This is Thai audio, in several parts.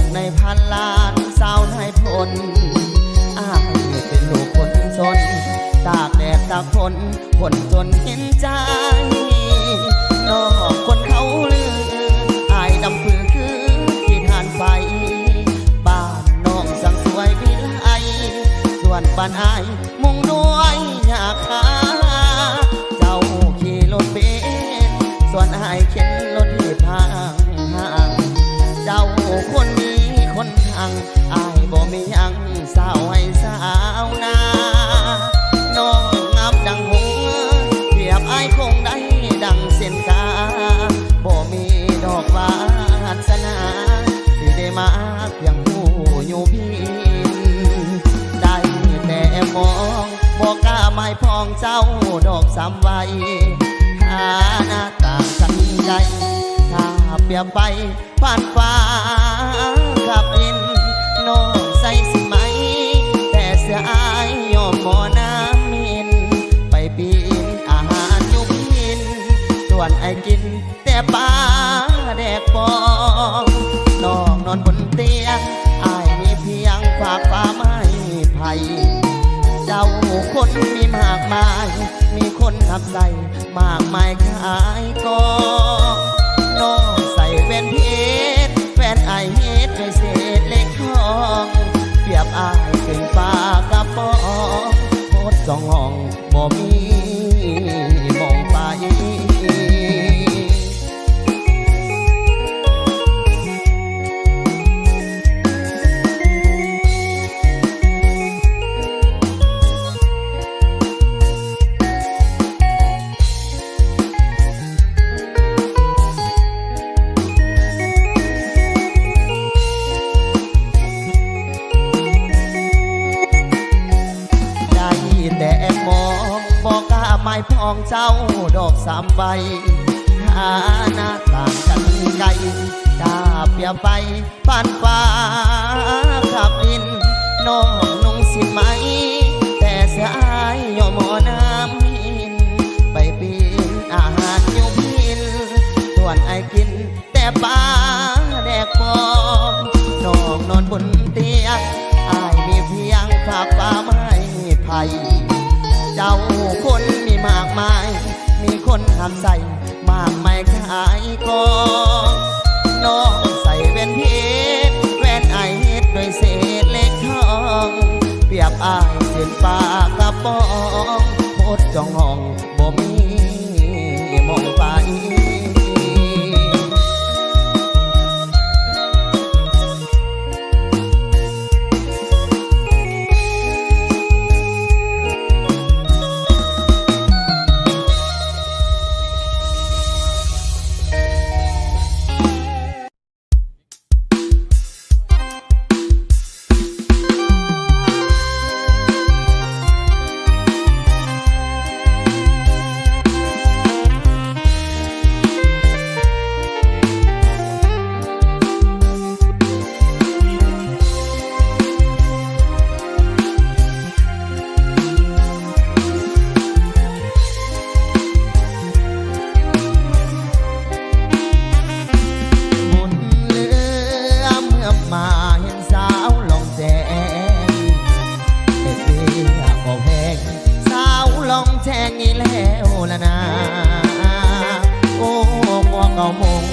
กในพันล้านสาวนายพลอ้ายเป็นลูกคนจนตากแดดตากฝนคนจนเห็นใจน้องคนเขาลืออายดำปือคือที่ทานไฟบ้านน้องสังสวยวิไลส่วนบ้านอายมุ่งด้วยอยากหาเจ้าขี่รถเบนซ์ส่วนอายเข็นรถที่พางห่างเจ้าคนนี้คนทางอายบ่มียังสาวให้สาวนาน้องงับดังหงเปรียบอายคงได้ดังเส้นกาบ่มีดอกวาสนาที่ได้มาเพียงผู้อยู่พินได้แต่มองบอกกล้าไม่พองเจ้าดอกสามใบหาหน้าต่างกันใหญ่ถ้าเปรียบไปผ่านฟ้าขับอินน้องใส่สิไหมแต่เสื้ออายยอมหมอน้ำมินไปปีนอาหารยุบยินส่วนไอ้กินแต่ปลาแดกปองน้องนอนบนเตียงอายมีเพียงฝากฟ้าไม้ไผ่เจ้าคนมีมากมายมีคนทับใส่มากมายขายกองน้องใส่แว่นเพชรแฟนไอเฮ็ดด้วยเศษเล็กทองเปรียบอายเป็นปลากระป๋องโคตรสองห้องบ่มีมองไปไม่พองเจ้าดอกสามใบหาหน้าต่างกันไกลตาเปียไปผ่านฟ้าขับดินน้องนุ่งสิไหมแต่เสื้ออายยอมหมอน้ำมินไปปีนอาหารยุพินส่วนไอกินแต่ปลาแดกปองน้องนอนบนเตียงอายมีเพียงฝากฟ้าไม้ไผ่เจ้าคนมีมากมายมีคนหักใส่มากมายขายกองน้องใส่แว่นเพชรแว่นไอเฮ็ดด้วยเศษเล็กทองเปรียบอายเส้นปากกระป๋องโคตรจองห้องบ่มีมองไปแทงอีแล้วละนะโอ้พวกเก่ามง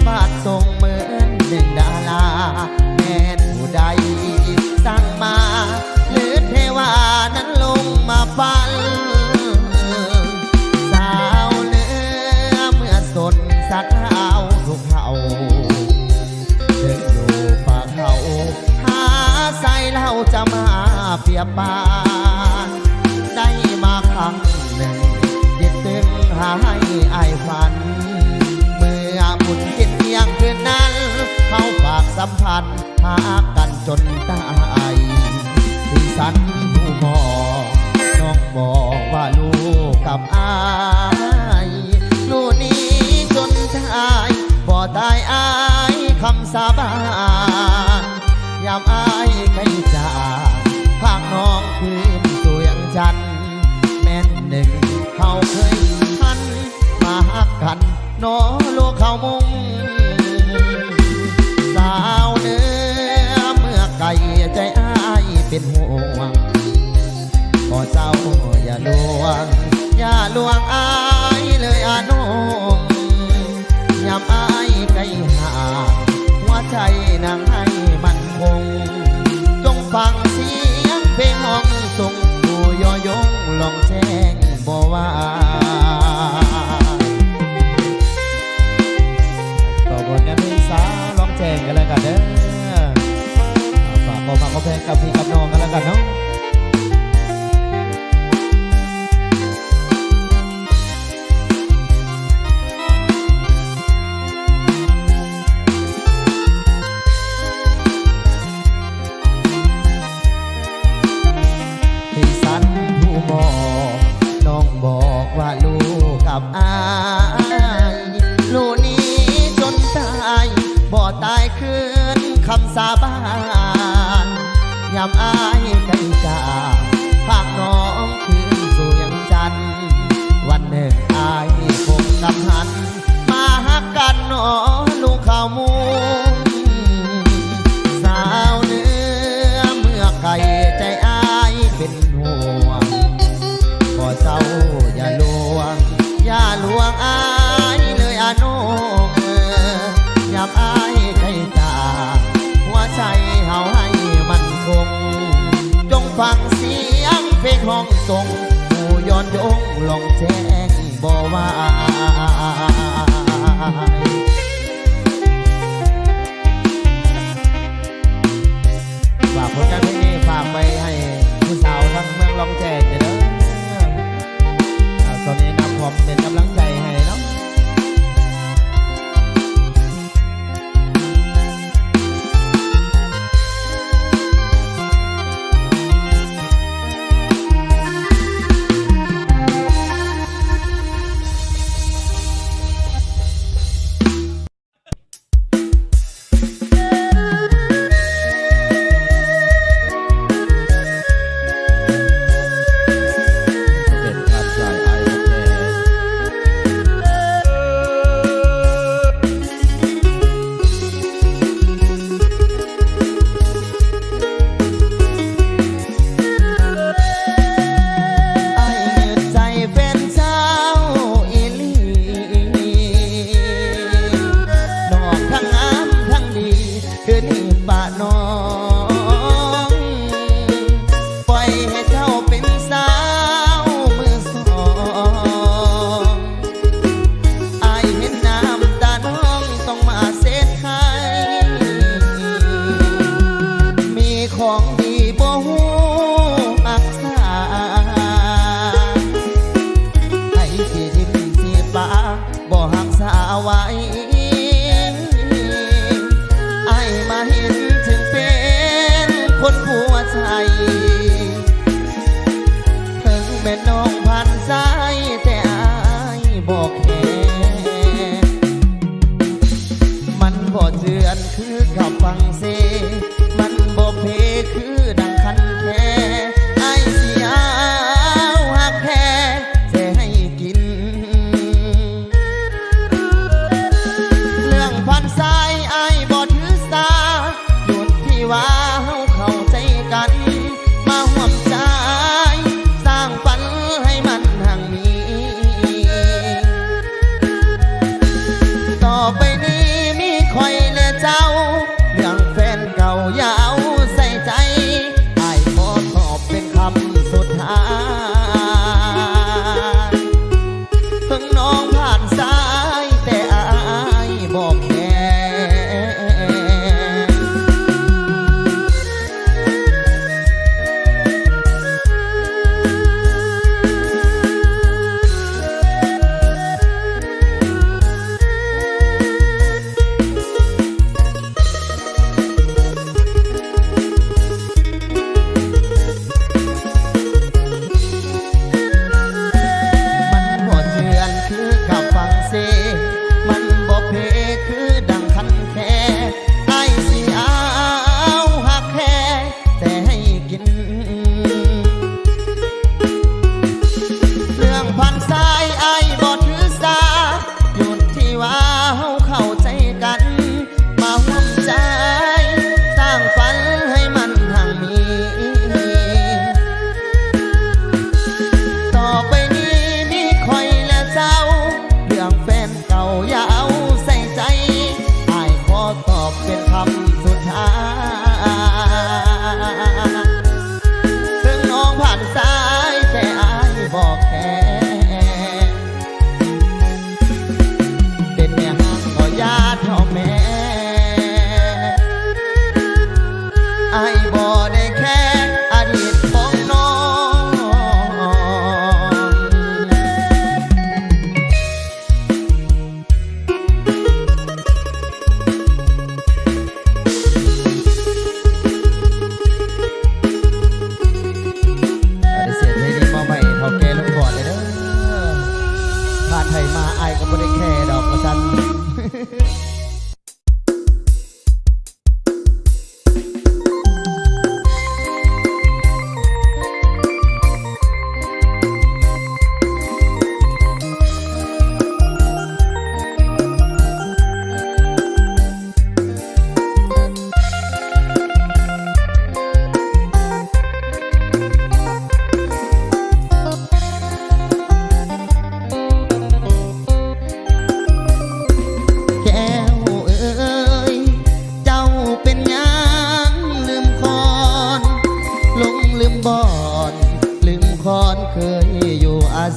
บาดทรงเหมือนหนึ่งดาราแม่นผู้ใดสั่งมาหรือเทวานั้นลงมาฟันสาวเนื้อเมื่อสนสักเท้าทุกเขาเดินอยู่ป่าเขาหาใส่เล่าจะมาเปียบปานได้มาครั้งหนึ่งยึดตึงหาให้อายฝันเมื่อบุญกินเที่ยงคืนนั้นเข้าฝากสัมพันธ์หากันจนตายที่สันผู้มองน้องบอกว่าลูกกับอายลูกนี้จนตายบ่ตายอายคำสาบานยามอายใกล้จากข้างน้องคืนสู่ยังจันแม่นหนึ่งเขาเคยทันมาหักกันน้อลูกเขามุงสาวเนื้อ เป็นห่วงขอเจ้าอย่าลวงอย่าลวงอายเลยอาน้องยามอายไกลห่างหัวใจนางให้มันคงจงฟังเสียงเพลงห้องส่งผู้ย่อยงลองแจ้งบ่ว่าต่อบนกันเพลงสาลองแจ้งกันแล้วกันเด้อฝากขอเพลงกับพี่กับน้องกันแล้วกันเนาะว่าลูกกับอายลูกนี้จนตายบ่ตายคืนคำสาบานยามอายไกลจากภาคน้องคืนสู่ยังจันทร์วันหนึ่งอายคงกำหันมาหักกันหนอลูกข้าวมุงสาวเนื้อเมื่อไก่ใจอายเป็นห่วงขอเจ้าอย่าลวงอย่าลวงอายเลยอาน้องยามอายใกล้จากหัวใจเฮาให้มันคงจงฟังเสียงเพลงห้องส่งผู้ย้อนยงลองแจ้งบ่ว่าฝากผลงานเพลงนี้ฝากไปให้ผู้สาวทั้งเมืองลองแจ้งเด้อตอนนี้นำผมเป็นกำลังใจให้เนาะบ่หักษาไว้ไอ้มาเห็นถึงเป็น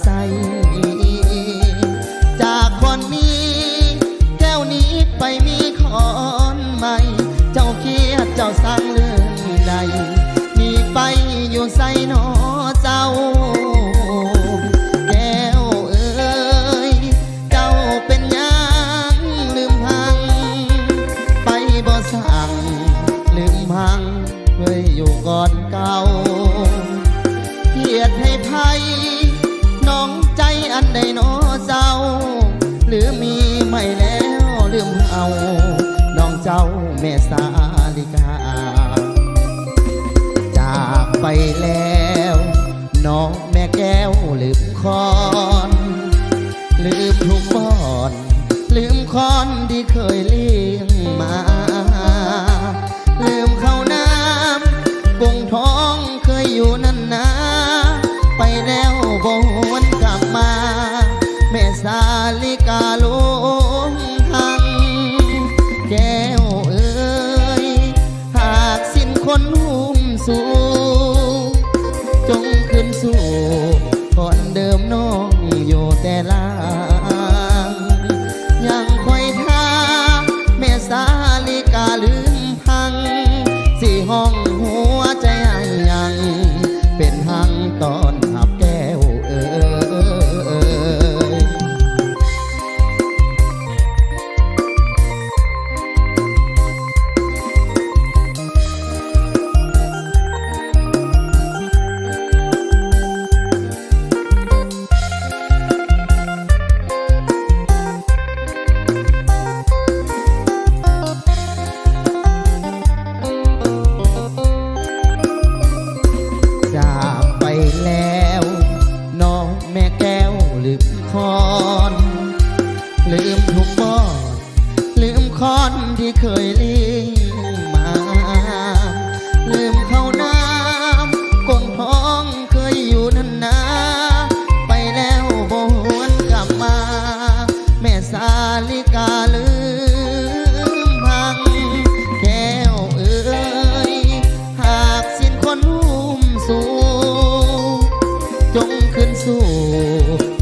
ใสจากคนนี้แก้วนี้ไปมีคนใหม่เจ้าเครียดเจ้าสร้างเรื่องใดมีไปอยู่ใส่นอเจ้าแก้วเอ้ยเจ้าเป็นยังลืมพังไปบ่สั่งลืมพังเคยอยู่ก่อนเก่าเกียดให้ไพ่น้องใจอันใดนอเจ้าหรือมีไม่แล้วลืมเอาน้องเจ้าแม่สาลิกาจากไปแล้วน้องแม่แก้วลืมคอนลืมทุกบอนลืมคอนที่เคยเลี้ยงมาลืมข้าวน้ำกุ้งท้องเคยอยู่นั่นนะไปแล้วบ่หวนกลับมาแม่สาลิกาลวงหังแก้วเอ้ยหากสิ้นคนหุ้มสู่จงขึ้นสู่ก่อนเดิมน้องอยู่แต่ลางยังคอยท่าแม่สาลิกาลืมพังสี่ห้องหัวใจยังเป็นหังตอนหับแก้วเอ้ยจากไปแล้วน้องแม่แก้วลืมคอนลืมทุกบอนลืมคอนที่เคยเลี้ยงมาลืมข้าวน้ำกงท้องเคยอยู่นั่นนะไปแล้วบ่หวนกลับมาแม่สาลิกาลืมพังแก้วเอ้ยหากสิ้นคนหุ้มสู่จงขึ้นสู่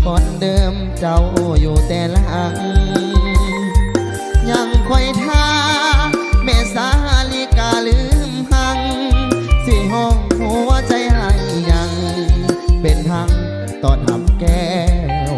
ก่อนเดิมเจ้าอยู่แต่หลังยังคอยท่าแม่สาลิกาลืมหังสี่ห้องหัวใจให้ยังเป็นหังตอนหับแก้ว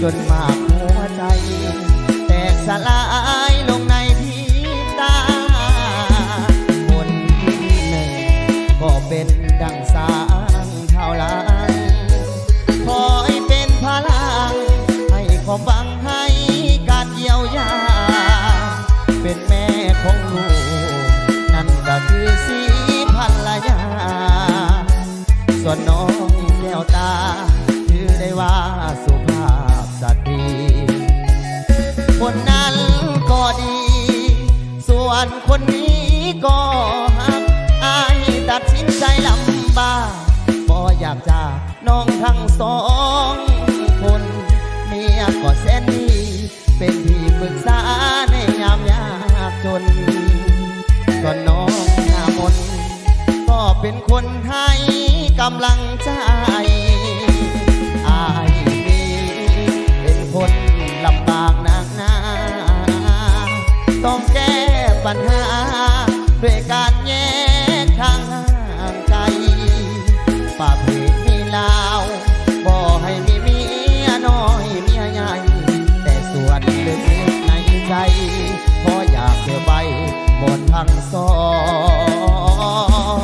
จนมากหัวใจแตกสลายลงในพริบตาคนที่หนึ่งก็เป็นดังสางเท่าลังคอยเป็นพลังให้ความหวังให้การเยียวยาเป็นแม่ของลูกนั่นก็คือสีภรรยาส่วนน้องแก้วตาถือได้ว่าสุภาพสตรีคนนั้นก็ดีส่วนคนนี้ก็หักอายตัดสินใจลำบากบ่อยากจากน้องทั้งสองคนเมียก็แสนดีเป็นที่ปรึกษาในยามยากจนก็น้องหน้ามน เป็นคนให้กำลังใจอายนี้เป็นคนลำบากหนักหนาต้องแก้ปัญหาด้วยการแยกทางห่างไกลป่าเพมีลาวบ่ให้มีเมียน้อยเมียใหญ่แต่ส่วนลึกๆในใจพออยากเธอไปหมดทั้งสอง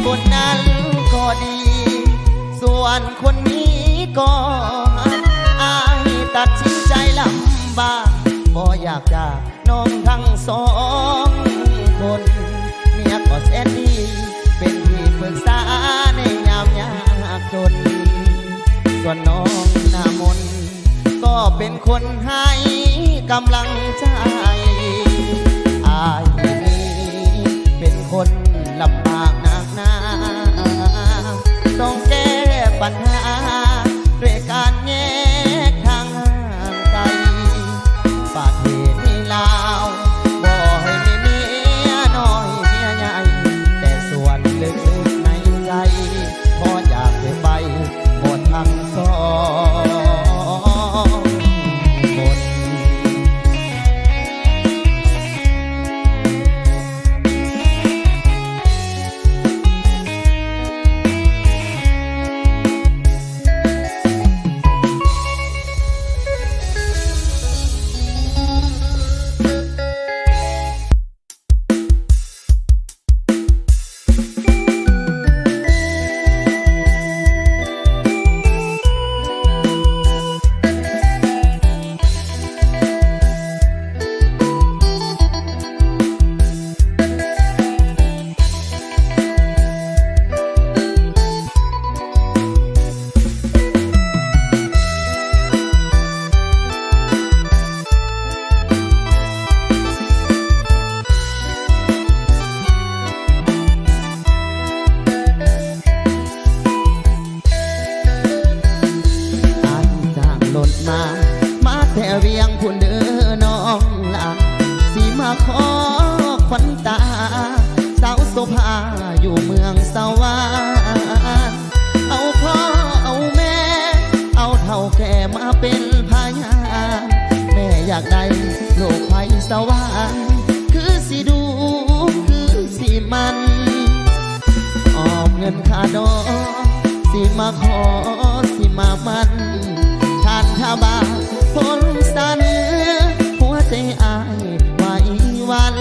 คน านคนนี้ก็อายตัดสินใจลำบากบ่อยากจากน้องทั้งสองคนเมียก็แสนดีเป็นที่ปรึกษาในยามยากจนส่วนน้องหน้ามนก็เป็นคนให้กำลังใจอายนี้เป็นคนลำบากหนักหนาต้องแก้ปัญหาด้วยการแยกทางห่างไกลประเทศนี้ลาวบ่ให้มีเมียน้อยเมียใหญ่แต่ส่วนลึกๆในใจพออยากจะไปหมดทั้งสองหมดมาแต่เวียงพุ่นเด้อน้องลาสิมาขอขวัญตาสาวโสภาอยู่เมืองสวรรค์เอาพ่อเอาแม่เอาเท่าแก่มาเป็นพยานแม่อยากได้โลกไฟสว่างคือสิดูคือสิมันออกเงินค่าดอกสิมาขอสิมามันทานข้าบาพ้นสันหัวใจอายไหววัน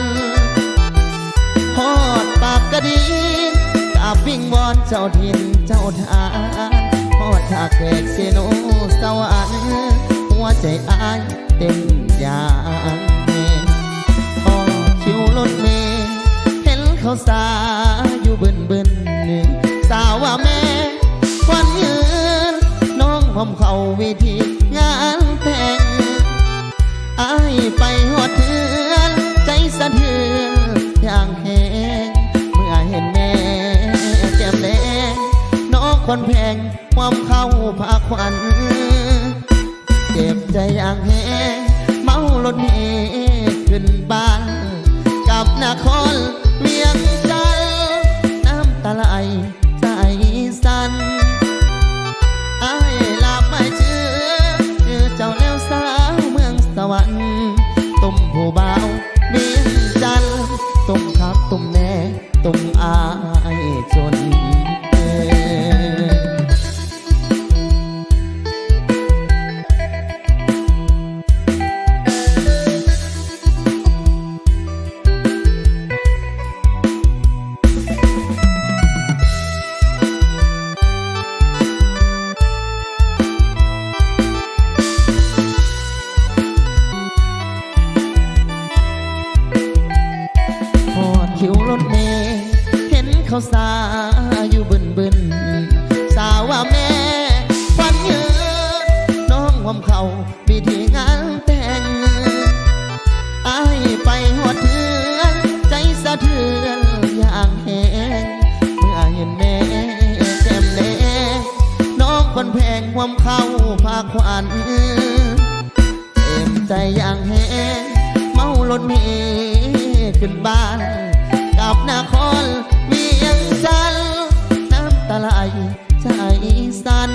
ฮอดปากกระดิ่งกับวิ่งวอนเจ้าถิ่นเจ้าทานฮอดท่าแขกเซโนสวรรค์หัวใจอายเต้นอย่างแน่พอคิวรถเมล์เห็นเขาสาอยู่บึนสาวว่าแม่ควันยืนน้องหอมเข้าวิธีงานแต่งอายไปหอดเถือนใจสะเทือนอย่างแห้งเมื่อเห็นแม่แก้มแดงน้องคนแพงความเข้าพาควันเจ็บใจอย่างแห้งเมารถเมล์ขึ้นบ้านกับนครเวียงจันทน์น้ำตาไหลใจสั่นอายลาไปเชื่อเจ้าแล้วสาวเมืองสวรรค์ตุ่มผู้บ่าวเวียงจันทน์ตุ่มคักตุ่มแน่ตุ่มอายจนคิวรถเมล์เห็นเขาสาอยู่บึนสาวว่าแม่ควันยืน พิธีงานแต่งอายไปหัวเทือนใจสะเทือนอย่างแหงเมื่อเห็นแม่แจ่มแดงน้องคนแพงความเข้าพาขวัญเต็มใจอย่างแหงเมารถเมล์ขึ้นบ้านกับนครเวียงจันทน์น้ำตาไหลใจสั่น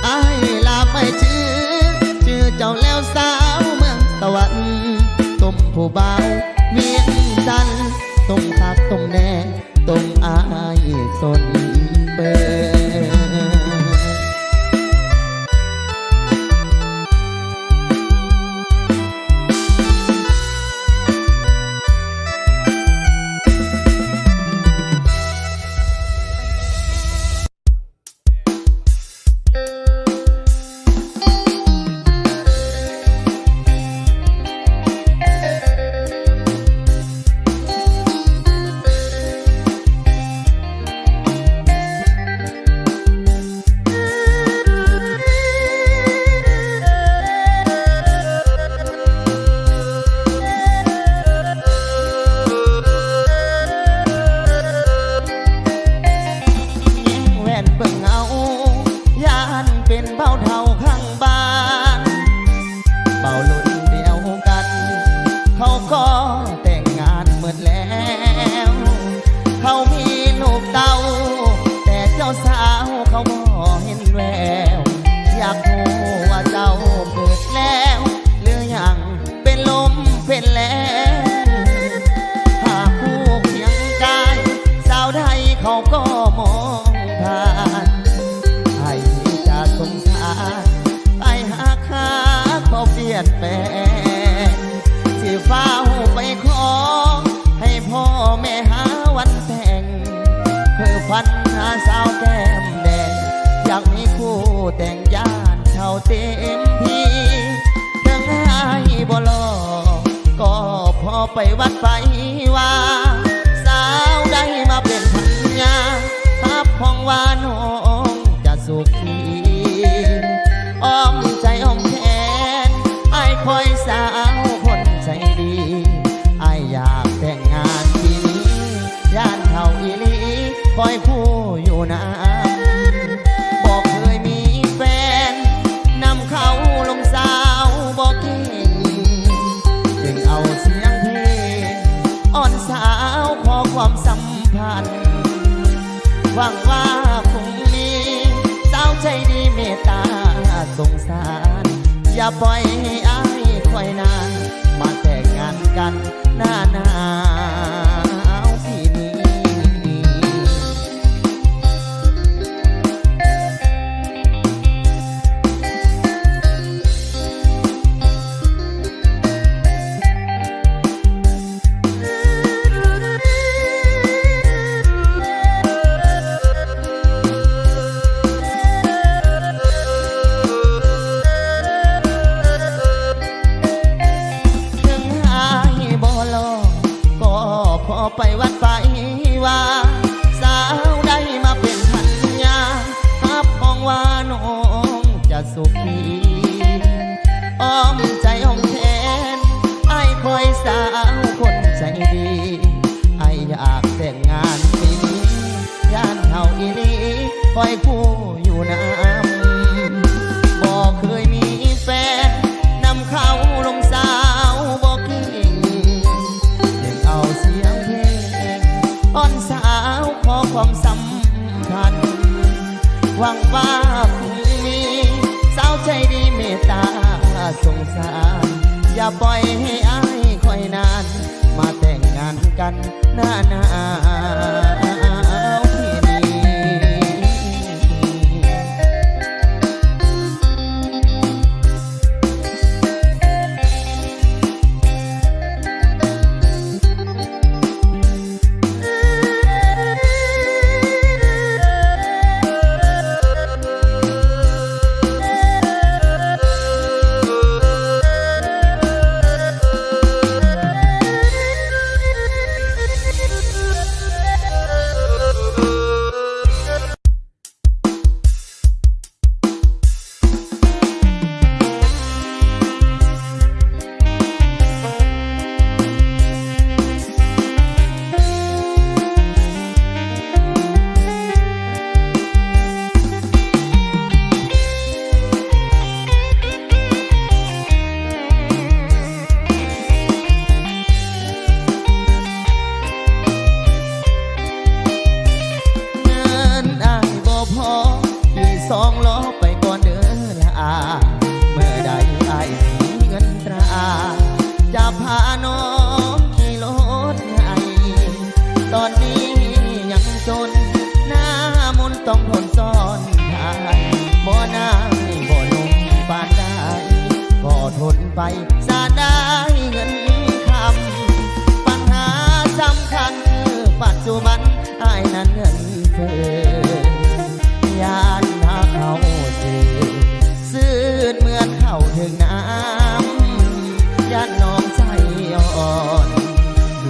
อายลาไปชื่อเจ้าแล้วสาวเมืองสวรรค์ต้มผู้เบาเวียงจันทน์ต้มคักต้มแน่ต้มอายสนเปิดสาวแก้มแดงอยากมีคู่แต่งย่านเท่าเต็มที่ถึงให้บ่รอก็พอไปวัดไปว่าสาวได้มาเป็นพันยาทับห้องว่าน้องจะสุขีอ้อมใจอ้อมแขนไอ้คอยสาวคนใจดีไอ้อยากแต่งงานปีนี้ย่านเท่าอีลีคอยคู่อยู่นานบอกเคยมีแฟนนำเขาลงสาวบอกเก่งจึงเอาเสียงเพลงอ่อนสาวขอความสัมพันธ์หวังว่าคงมีสาวใจดีเมตตาสงสารอย่าปล่อยให้อ้ายคอยนานมาแต่งงานกันหน้าหนาวปีนี้ไปวัดไปว่าสาวได้มาเป็นพันยาทับห้องว่าน้องจะสุขีอ้อมใจอ้อมแขนไอ้คอยสาวคนใจดีไอ้อยากแต่งงานปีนี้ย่านเท่าอีลีคอยคู่อยู่น้ำบอกเคยมีแฟนนำเขาลงสาวบอกเก่งเอาเสียงเพลงอ่อนสาวขอความสัมพันธ์หวังว่าคงมีสาวใจดีเมตตาสงสารอย่าปล่อยให้อ้ายคอยนานมาแต่งงานกันหน้าหนาวที่นี้ ไปสาได้เงินคำปัญหาสำคัญคือปัจจุบันอายนั้นเงินเฟ้อยานหาเขาซื่อเหมือนเข้าถึงน้ำยานน้องใจอ่อน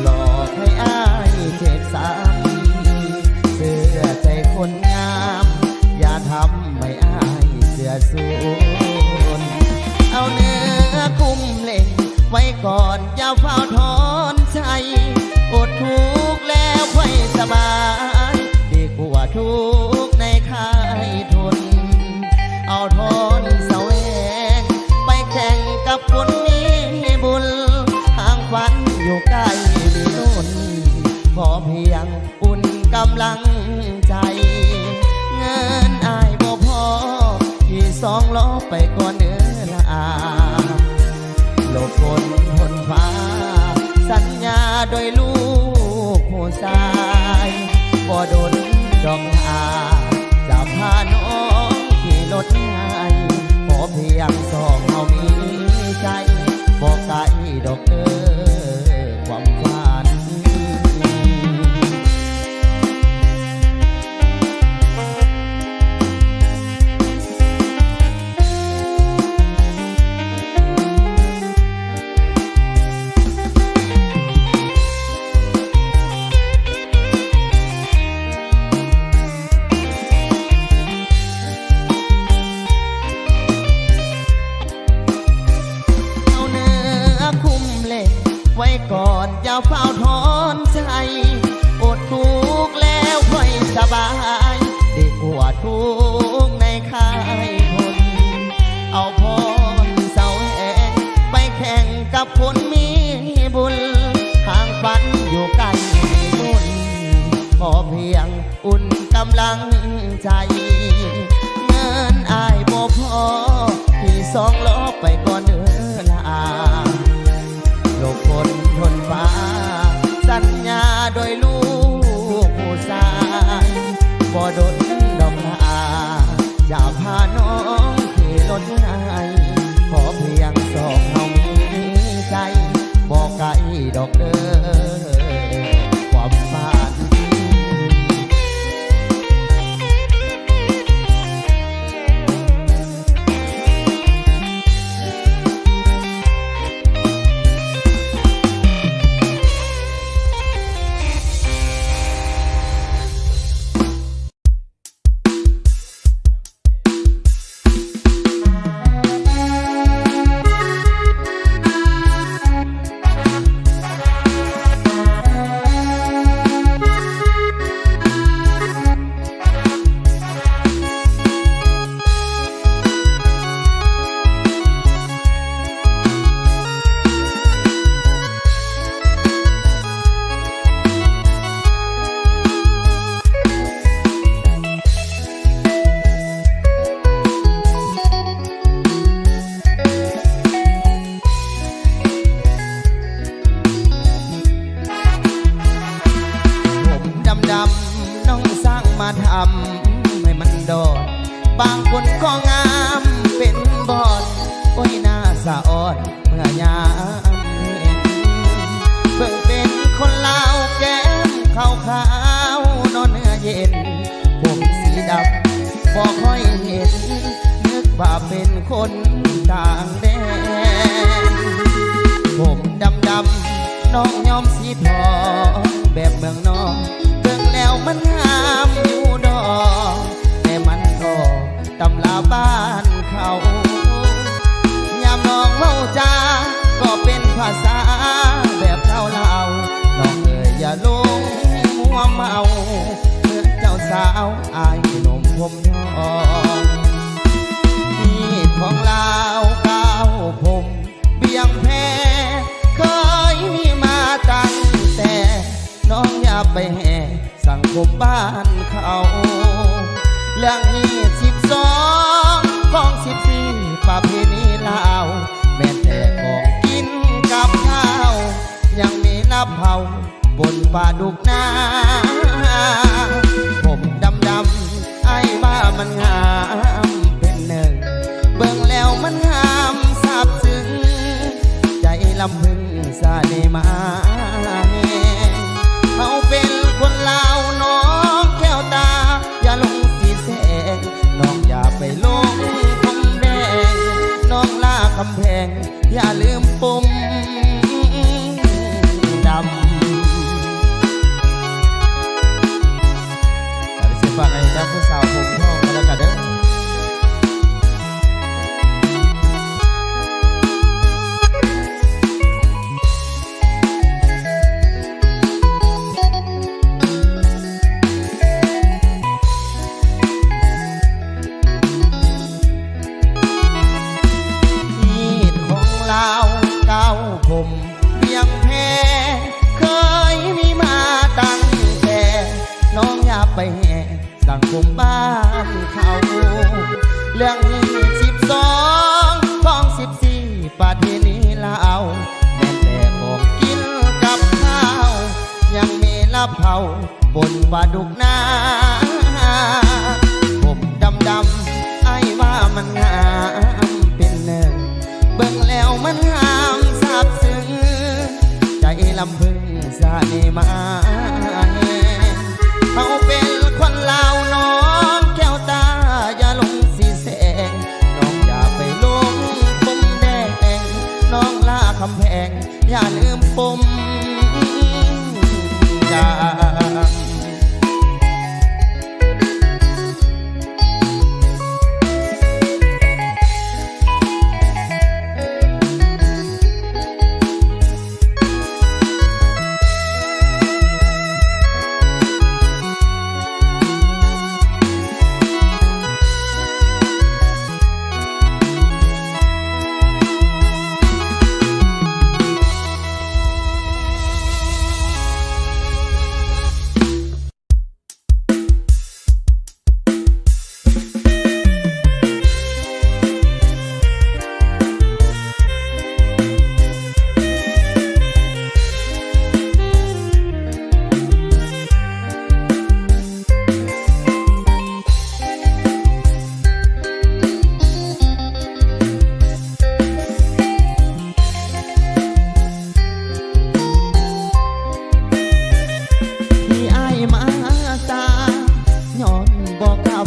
หลอกให้อายเจ็บซ้ำเสื้อใจคนงามอย่าทำให้อายเสียสูญเอาเนื้อคุ้มเล่งไว้ก่อนอย่าเฝ้าถอนใจอดทุกข์แล้วค่อยสบายดีกว่าทุกข์ในค่ายทุนเอาทนแสวงไปแข่งกับคนมีบุญทางฝันอยู่ใกล้มีนุ่นพอเพียงอุ่นกำลังใจเงินอายบ่พอที่สองล้อไปก่อนเนื้อละอาหลบฝนทนฟ้าสัญญาโดยลูกผู้ชายบ่โดนดอกอาจะพาน้องขี่รถง่ายขอเพียงสองเอามีใจบอกไกลดอกเด้อความฝันไว้ก่อนอย่าเฝ้าถอนใจอดทุกข์แล้วค่อยสบายดีกว่าทุกข์ในค่ายคนเอาพรเสาแหงไปแข่งกับคนมีบุญทางฝันอยู่ใกล้มุ่นพอเพียงอุ่นกำลังใจเงินอายบ่พอที่สองล้อไปก่อนเนื้อละอาหลบฝนทนฟ้าสัญญาโดยลูกผู้ชายบ่โดนดอกลาจะพาน้องขี่รถง่ายขอเพียงสองเฮามีใจบอกไกลดอกเด้อความฝันน้องสร้างมาทำให้มันโดดบางคนก็งามเป็นบอนโอ้ยหน้าสะอ่อนเมื่อยามเห็นเพิ่งเป็นคนลาวแก้มขาวๆนอนเนื้อเย็นผมสีดำบ่ค่อยเห็นนึกว่าเป็นคนต่างแดนผมดำน้องยอมสีทองแบบเมืองนอกแล้วมันงามอยู่ดอกแต่มันก็ตำลาบ้านเขายามน้องเมาจาก็เป็นภาษาแบบเล่าน้องเอ๋ยอย่าลงมัวเมาเมื่อเจ้าสาวอายหนุ่มผมทองนี่ของลาวก้าวผมเบี่ยงแพ้เคยมีมาตั้งแต่น้องอย่าไปแห่สังคมบ้านเขาเรื่อง22ของ14ประเพณีลาวแม้แต่ของกินกับข้าวยังมีลับเผาบนป่าดุกนาผมดำไอ้บ้ามันงามเป็นหนึ่งเบิ่งแล้วมันงามซาบซึ้ง นี้มาเขาเป็นคนลาวน้องแก้วตาอย่าลงสีแสงน้องอย่าไปลงคำแดงน้องลาคำแพงอย่าลืมปุ่มดำฝากไอ้เจ้าผู้สาวผมทองก็แล้วกันเด้อผมเบียงแพ้เคยมีมาตั้งแต่น้องอย่าไปแห่สังคมบ้านเขาเรื่องนี้12ของ14ประเทศนี้ลาวแม้แต่ของกินกับข้าวยังมีลาบเผาบนปลาดุกนาผมดำไอ้ว่ามันงามเป็นเนินเบิ่งแล้วมันงามใจลำพึงสาเนมาเขาเป็นคนลาวน้องแก้วตาอย่าลงสีแสงน้องอย่าไปลงปุ่มแดงน้องลาคำแพงอย่าลืมปุ่มดำ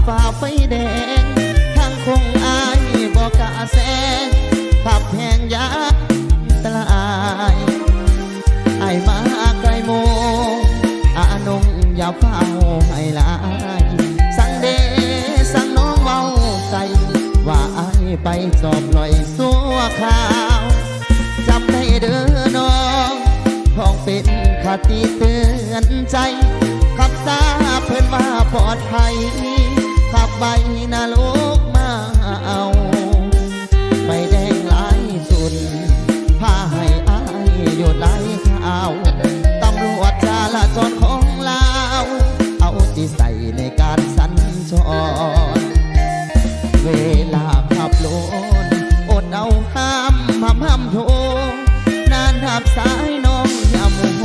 ฝ่าไฟแดงทางคงอายบอกกะแสงขับแหงยาตลายไอมาไกลโมอานงอย่าเฝ้าให้ลายสั่งเดสั่งน้องเมาใจว่าไอไปสอบลอยสัวข่าวจำได้เด้อน้องท้องเป็นคติเตือนใจขับตาเพิ่นว่าปลอดภัยขับใบนาโลกมาเอาใบแดงลายสุดพาให้อายหยุดไหลข่าวตำรวจจราจรของลาวเอาที่ใส่ในการสัญจรเวลาขับรถอดเอาห้ามโทนานหับสายน้องอย่าโมโห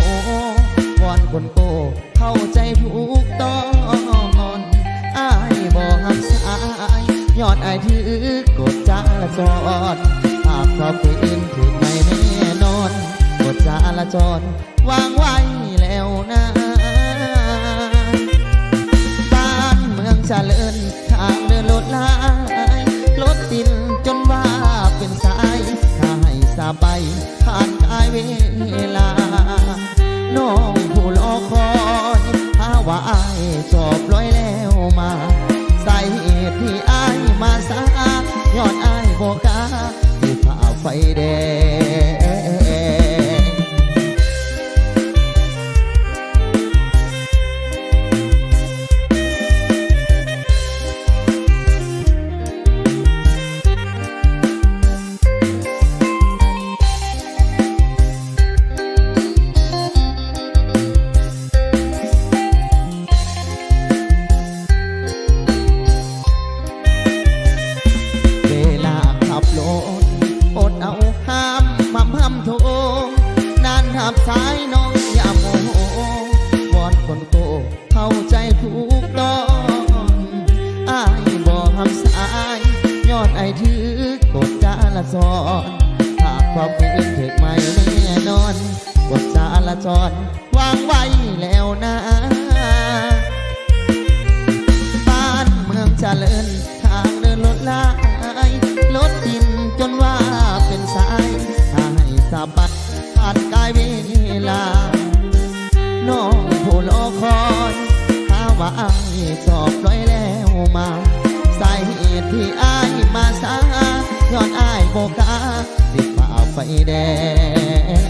วอนคนโกเข้าใจถูกต้องอายบอกหักสายยอดอายถือกดจราจรหากพอฝืนถึงไม่แน่นอนกดจราจรวางไว้แล้วนะบ้านเมืองเจริญทางเดินรถลายรถติดจนว่าเป็นสายถ้าให้สาไปผ่านกายเวลาน้องผู้รอคอยถ้าว่าอายจบร้อยแล้วมาสาเหตุที่อายมาสายยอดอายบอกกาที่ฝ่าไฟแดงสายน้องอย่าโมโหวอนคนโกเข้าใจถูกต้องอายบอกทำสายยอดไอถือกดจราจรหากความฝืนถึกไม่แน่นอน จรวางไว้แล้วนะบ้านเมืองเจริญทางเดินลดลายลดดินจนว่าเป็นสายถ้าให้สะบัดผ่านกายเวลาน้องผู้รอคอยถ้าว่าอายก็ปล่อยแล้วมาสาเหตุที่อายมาสาย้อนอายโบกาติดฝ่าไฟแดง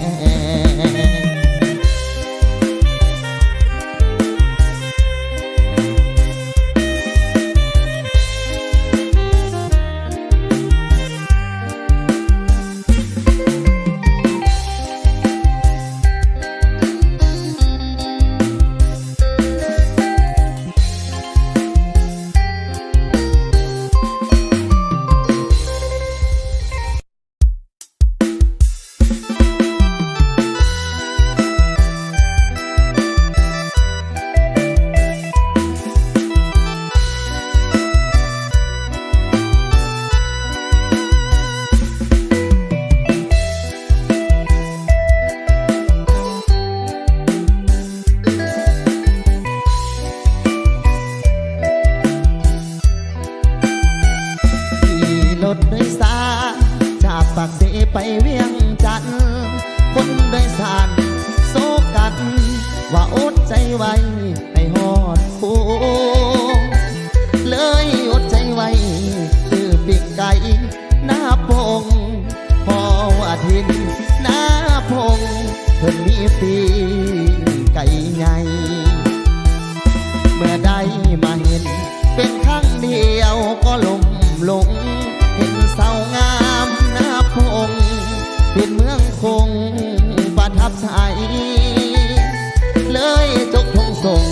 ปากเสไปเวียงจันทร์คนโดยสารโซกันว่าอดใจไว้ให้หอดโค้งเลยอดใจไว้ซื้อปีกไก่หน้าพงพอว่าทินหน้าพงเพิ่นมีปีไก่ใหญ่เมื่อได้มาเห็นเป็นครั้งเดียวก็หลงเห็นเศร้างามหน้าพงเป็นเมืองคงประทับใจเลยจกทงส่ง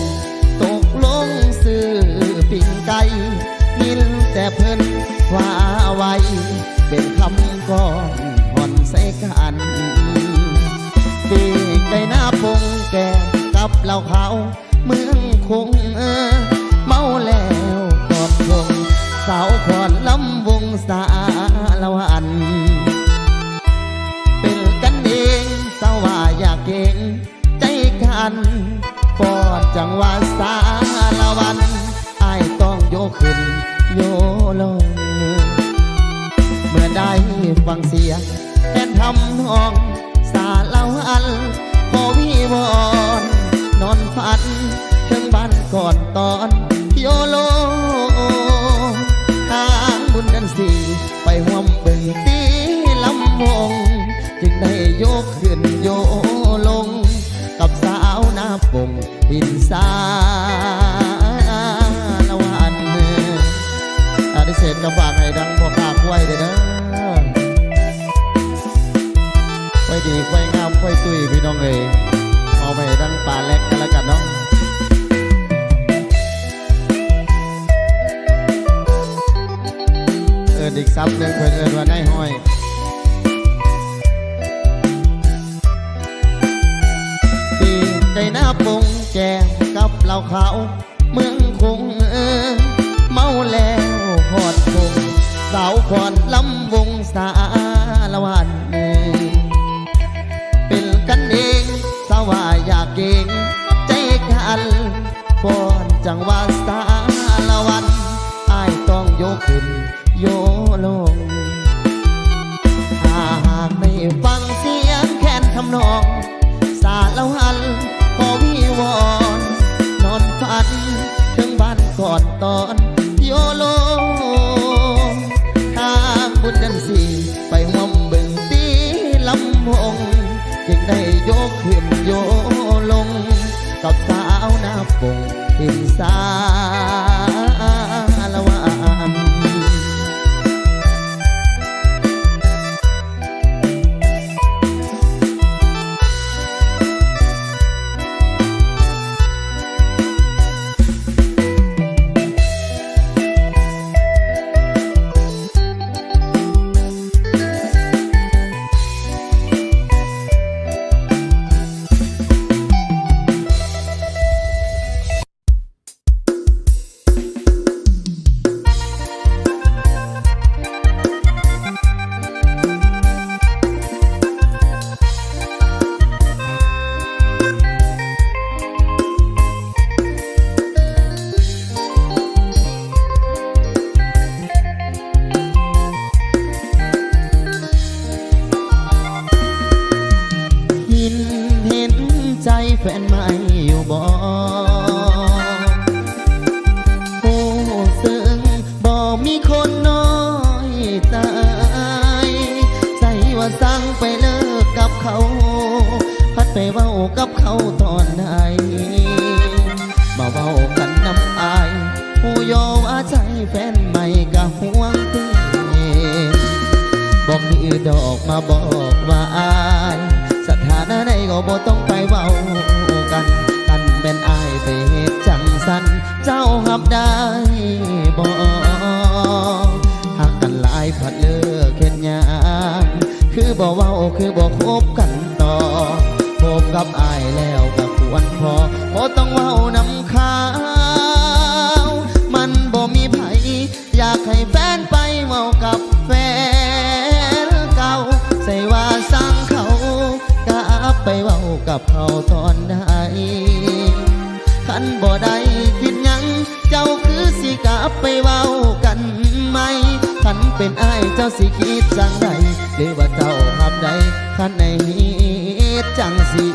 ตกลงซื้อปิ่งไก่ยินแต่เพิ่นว่าไว้เป็นคำก่อนผ่อนใส่กันปีกไก่หน้าพงแก่กับเหล่าเขาเมืองคงเมาแล้วกอดลงสาวขอนลำวงสาละวันเป็นกันเองสาวว่าอยากเก่งใจกันฟอดจังหวะสาละวันอายต้องโยกขึ้นโยลงเมื่อได้ฟังเสียงแอนทำนองสาละวันขอวิวอนนอนฝันถึงบ้านก่อนตอนโยโลทางบุญกันสีไปห่วมเบิ่งตีลำวงจึงได้โยกขึ้นโยลงกับสาวหน้าปงดินสาละวันได้เสร็จกับฝากให้ดังบอกฝากไว้เด้อนะไว้ดีไว้งามไว้ตุ้ยพี่น้องเลยเอาไปดังป่าเล็กกันแล้วกันเนาะอีกซับหนึ่งเพิ่นเอิ้นว่าได้ห้อยปีไก่หน้าปงแกงกับเหล่าขาวเมืองคงเมาแล้วหอดคงสาวขอนลำวงสาละวันเป็นกันเองสาวว่าอยากเก่งใจกันฟอนจังว่าสาละวันอายต้องโยกขึ้นโยลงหากได้ฟังเสียงแค้นทำนองสาละวันขอวิวอนนอนฝันถึงบ้านก่อนตอนโยลงทางบุญนั้นสีไปห่วมเบิ่งตีลำวงจึงได้โยกขึ้นโยลงกับสาวหน้าปงทินสาละวัน อยู่บ่โอ้ซึ่งบ่มีคนน้อยใจใส่ว่าสั่งไปเลิกกับเขาพัดไปเว้ากับเขาตอนไหนมาเว้ากันน้ำอายผู้โยว่าใจแฟนใหม่ก็ห่วงเต้บอกมีดอกมาบอกว่าอายสถานะใดก็บ่ต้องไปเว้ากันกันเป็นอายไปเหตุจังสันเจ้าหับได้บ่หักกันหลายผัดเลิกเข็นยางคือบ่เว้าคือบ่คบกันต่อพบกับอายแล้วก็ควรพอบ่ต้องเว้านำข้าวมันบ่มีไผอยากให้แฟนไปเว้ากับแฟนเก่าใส่ว่าสร้างเขากลับไปเว้ากับเขาตอนใดคันบ่ได้คิดหยังเจ้าคือสิกลับไปเว้ากันไหมคันเป็นอ้ายเจ้าสิคิดจังใดหรือว่าเจ้าหับใดคันในเหตุจังสิ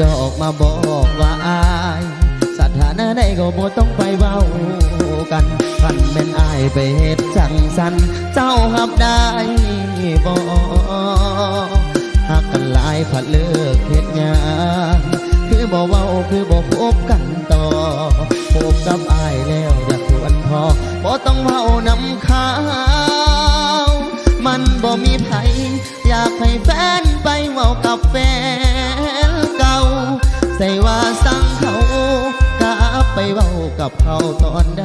ดอกมาบอกว่าอายสถานะใดก็บ่ต้องไปเว้ากันคันเป็นอายไปเหตุจังสันเจ้าหับได้บ่หักกันหลายผัดเลิกเหตุงานคือบ่เว้าคือบ่คบกันต่อพบกับอายแล้วอยากควรพอบ่ต้องเว้านำข้าวมันบ่มีไผอยากให้แฟนไปเว้ากับแฟนเก่าใส่ว่าสั่งเขากลับไปเว้ากับเขาตอนใด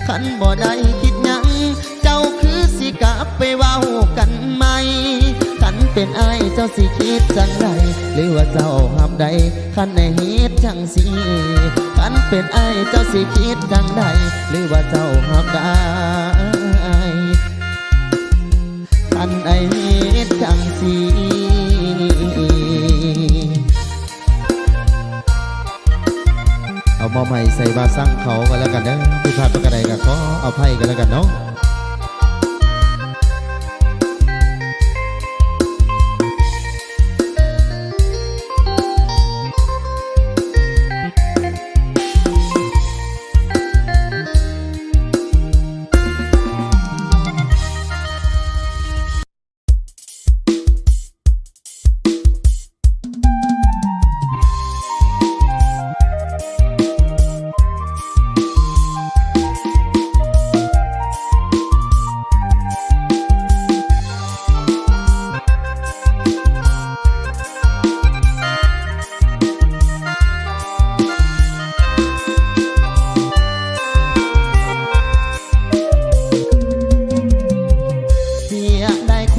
คันบ่ได้คิดหยังเจ้าคือสิกลับไปเว้ากันไหมคันเป็นอ้ายเจ้าสิคิดจังใดหรือว่าเจ้าหับใดคันในเหตุจังสิคันเป็นอ้ายเจ้าสิคิดจังใดหรือว่าเจ้าหับได้คันไอ้เหตุจังสิเอามาใหม่ใส่บาสั่งเขากันแล้วกันนะที่พลาดประกาศใดก็ขอเอาไพ่กันแล้วกันเนาะ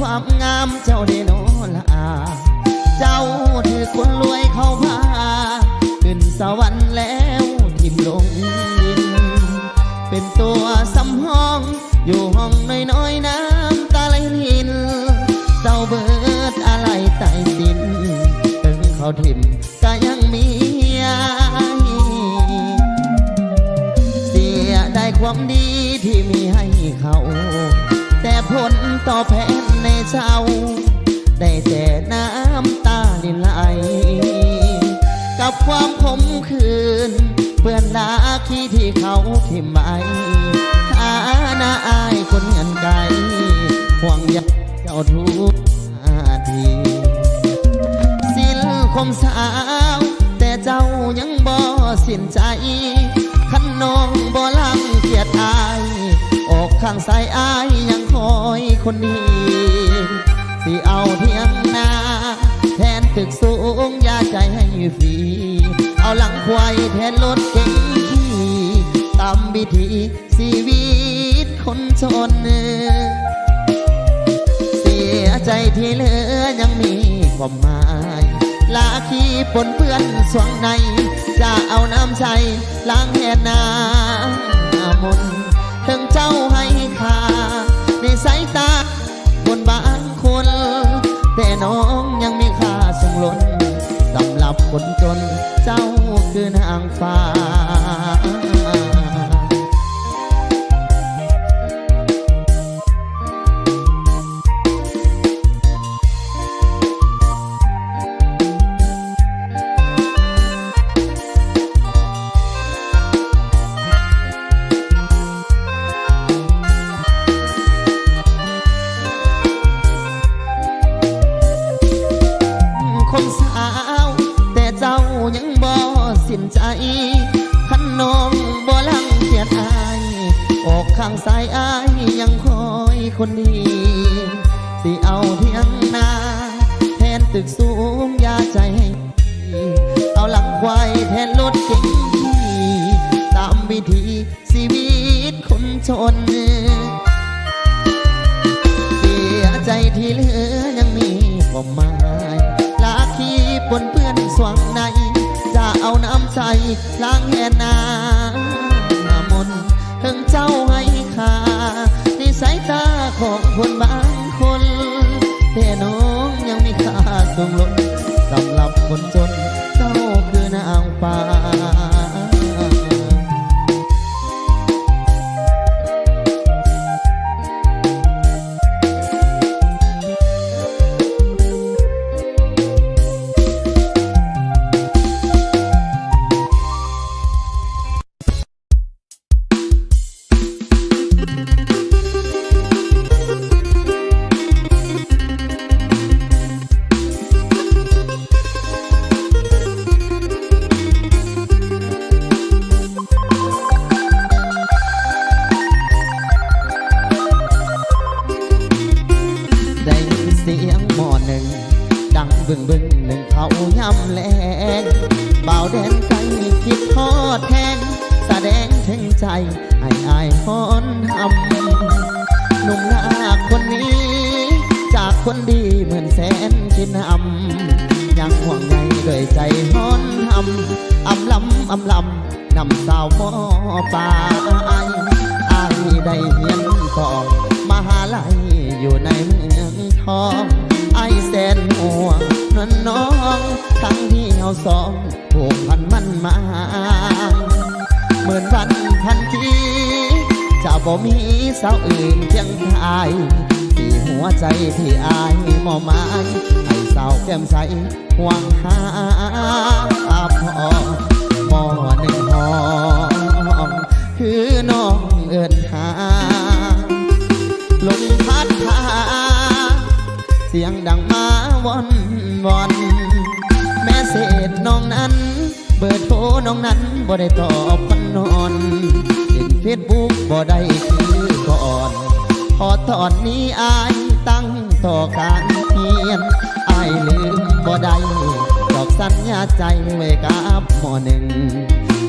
ความงามเจ้าได้โนละเจ้าถือคนรวยเข้าพาขึ้นสวรรค์แล้วทิ่มลงดินเป็นตัวสำห้องอยู่ห้องน้อยๆน้ำตาไหลลินเจ้าเบิดอะไรไต่สินถึงเขาทิ่มก็ยังมีเสียได้ความดีที่มีให้เขาแต่ผลตอบแทนในเช้าได้แต่น้ำตาลินไหลกับความขมขื่นเปื้อนลาคีที่เขาทิ่มไว้ฐานะอายคนเงินไกลห่วงใยเจ้าทุกนาทีสิ้นคมสาวแต่เจ้ายังบ่สิ้นใจขันน้องบ่ลังเกียดอายออกข้างซ้ายอายยังคอยคนดีสิเอาเพียงหน้าแทนตึกสูงยาใจให้ฟรีเอาหลังควายแทนรถเก๋งขี่ตามวิธีชีวิตคนจนเสียใจที่เหลือยังมีความหมายลาคีปนเปื้อนสวงใน จะเอาน้ำใจล้างแห่นามนถึงเจ้าให้ค่าในสายตาคนบางคนแต่น้องยังมีค่าส่งล้นสำหรับคนจนเจ้าคือนางฟ้าคนสาวแต่เจ้ายังบ่สิ้นใจขันน้องบ่ลังเกียจอายออกข้างซ้ายอายยังคอยคนดีสิเอาเพียงหน้าแทนตึกสูงยาใจให้เอาหลังควายแทนรถเก๋งตามวิธีชีวิตคนจนเสียใจที่เหลือยังมีความหมายลาคีปนเปื้อนสวงในจะเอาน้ำใจล้างแห่นามนถึงเจ้าให้ค่าในสายตาของคนบางคนแต่น้องยังมีค่าสูงล้นสำหรับคนจนเจ้าคือนางฟ้าเสียงหม้อหนึ่งดังบึ้งบึ้งหนึ่งเขาย่ำแรงบ่าวแดนใจคิดทอดแทงแสดงถึงใจไอ้อายฮ้อนทำหนุ่มหน้าคนนี้จากคนดีเหมือนแสนกินยังห่วงใยด้วยใจฮ้อนทำอำลำนำสาวหม้อปลายอายได้เฮียนต่อมหาลัยอยู่ในเมืองทองไอแสนห่วงนวลน้องทั้งที่เอาสองผูกพันมันมาเหมือนวันพันทีจะบ่มีสาวอื่นเคียงกายที่หัวใจที่อายมอมายให้สาวแก้มใสห่วงหาพ่อหม้อหนึ่งห้องคือน้องเอิ้นหาลมพัดพาเสียงดังมาวอนแม่เศษน้องนั้นเบอร์โทรน้องนั้นบ่ได้ตอบพันนอนเล่นเฟซบุ๊กบ่ได้คือก่อนพอตอนนี้อายตั้งต่อการเพียนอายลืมบ่ได้ดอกสัญญาใจไว้กับหม้อหนึ่ง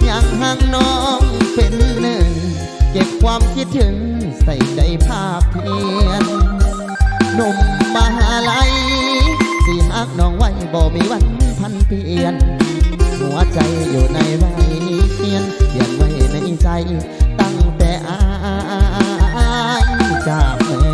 ยังห่างน้องเป็นหนึ่งเก็บความคิดถึงใส่ใจภาพเพียนหนุ่มมหาลัยสิหักน้องไว้บ่มีวันพันเปลี่ยนหัวใจอยู่ในวัยเขียนไว้ในใจตั้งแต่อายจากเธอ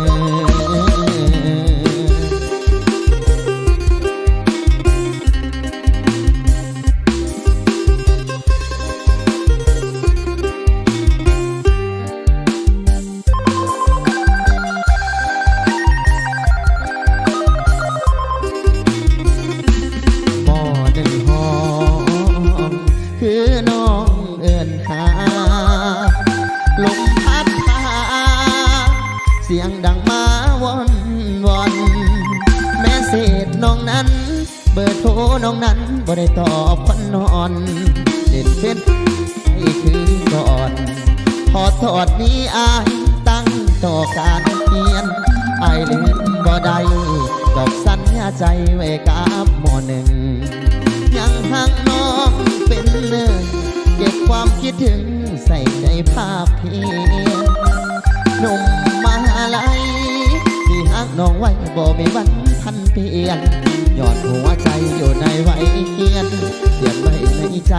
เสียงดังมาวอนแม่เศษน้องนั้นเบอร์โทรน้องนั้นบ่ได้ตอบพันนอนเล่นเฟซให้คือก่อนพอทอดนี้อายตั้งต่อการเพียนอายลืมบ่ได้ดอกสัญญาใจไว้กับหม้อหนึ่งยังห่างน้องเป็นหนึ่งเก็บความคิดถึงใส่ใจภาพเพียนหนุ่มมหาลัยที่หักน้องไว้บ่มีวันพันเปลี่ยนยอดหัวใจอยู่ในวัยเขียนไว้ในใจ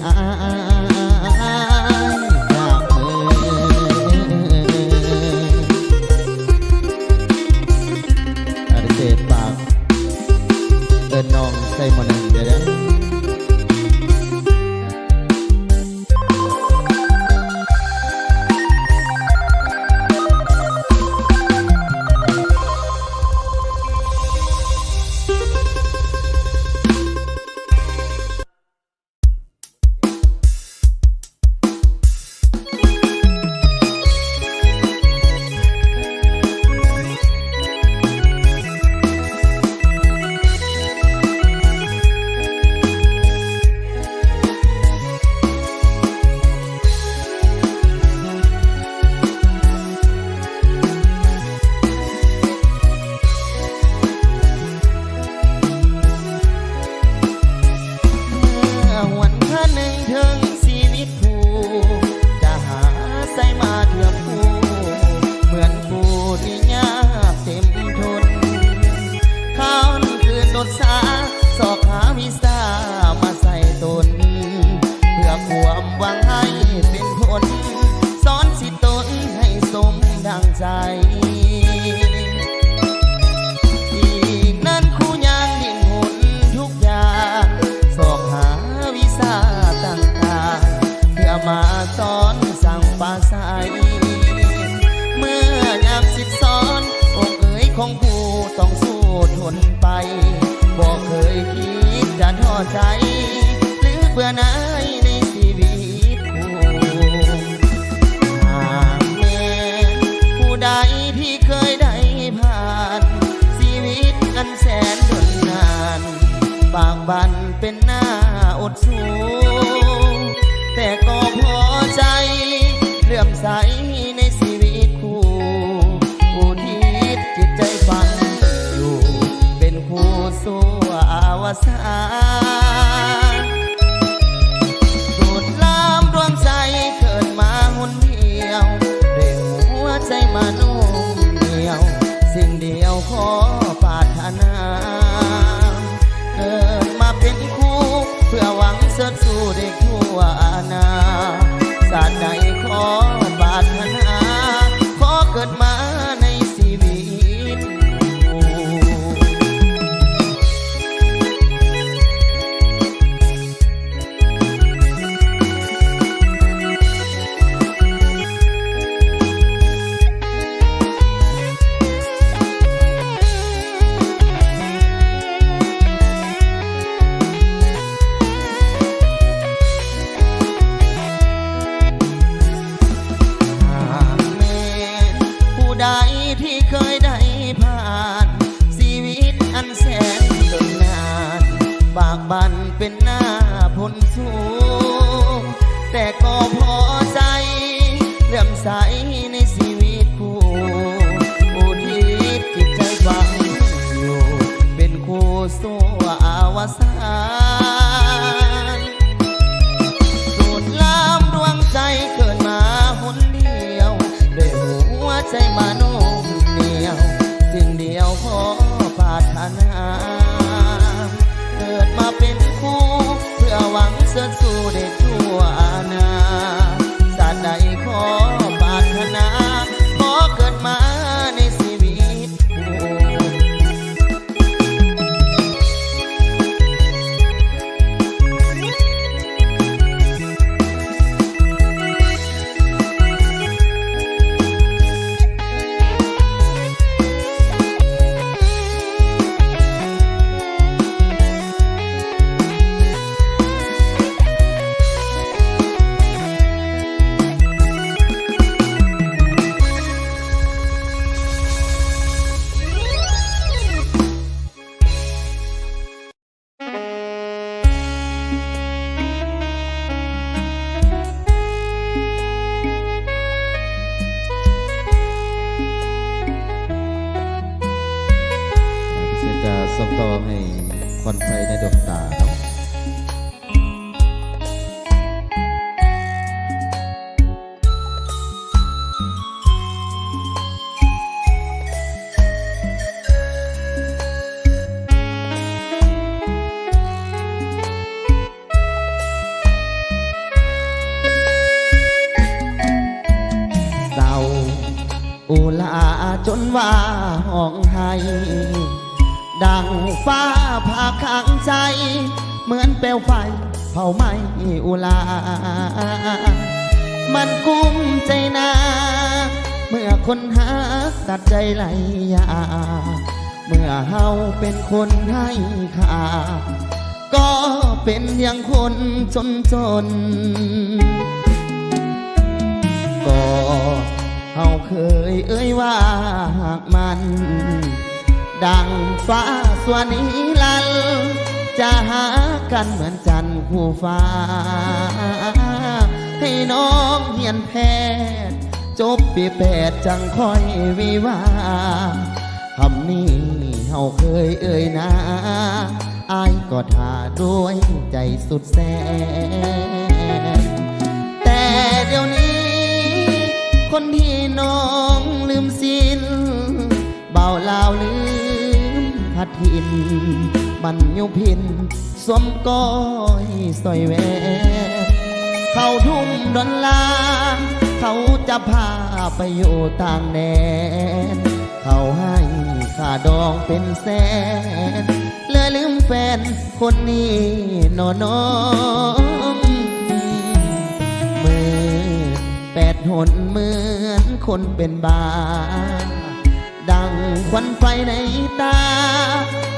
อายจากมืออาริเศษปากเดินน้องใส่หมอนเดี๋ยวใจหรือเบื่อหน่ายในชีวิตหากแม้ผู้ใดที่เคยได้ผ่านชีวิตอันแสนทนนานบางบันเป็นหน้าอดสู้แต่ก็พอใจเลื่อมใสในชีวิตคู่ผู้ที่จิตใจฝันอยู่เป็นคู่สู้อวสานดูดลามดวงใจเกิดมาหนเดียวด้วยหัวใจมานุ่มเหนียวสิ่งเดียวขอปรารถนาเกิดมาเป็นคู่เพื่อหวังเสริญสู่เด็กทั่วนาศาสตร์ใดขอปรารถนาขอเกิดมาในชีวิตที่เคยได้ผ่านชีวิตอันแสนทนนานบากบั่นเป็นหน้าพ้นสูงแต่ก็พอใจเลื่อมใสในชีวิตคู่ผู้ที่จิตใจฝังอยู่เป็นคู่สู้อวสานสูดลามดวงใจเกิดมาหนเดียวด้วยหัวใจมาโนสิ่งเดียวขอปรารถนาเกิดมาเป็นคู่เพื่อหวังเสริญสู่เด็กทั่วนาศาสตร์ใดขอปรารถนาขอเกิดมาในชีวิตส่งต่อให้ควันไฟในดวงตาเนาะ จนว่าห้องไห้ดังฟ้าผ่าข้างใจเหมือนเปลวไฟเผาไหม้อุลามันกุ้มใจนาเมื่อคนหาตัดใจไหลยาเมื่อเฮาเป็นคนให้ค่าก็เป็นอย่างคนจนก็เฮาเคยเอ่ยว่าหากมันดังฟ้าสวนิลันจะหากันเหมือนจันทร์คู่ฟ้าให้น้องเรียนแพทย์จบปี8จังค่อยวิวาคำนี้เฮาเคยเอ่ยนะอายก็ท่าด้วยใจสุดแสนแต่เดี๋ยวนี้คนที่น้องลืมสิ้นเบาลาวลืมพัดทินบันยุพินสวมก้อยสอยแหวนเขาทุ่มดอนลาเขาจะพาไปอยู่ต่างแดนเขาให้ค่าดองเป็นแสนเลยลืมแฟนคนนี้น้องมือ8 หนเหมือนคนเป็นบ้าดังควันไฟในตา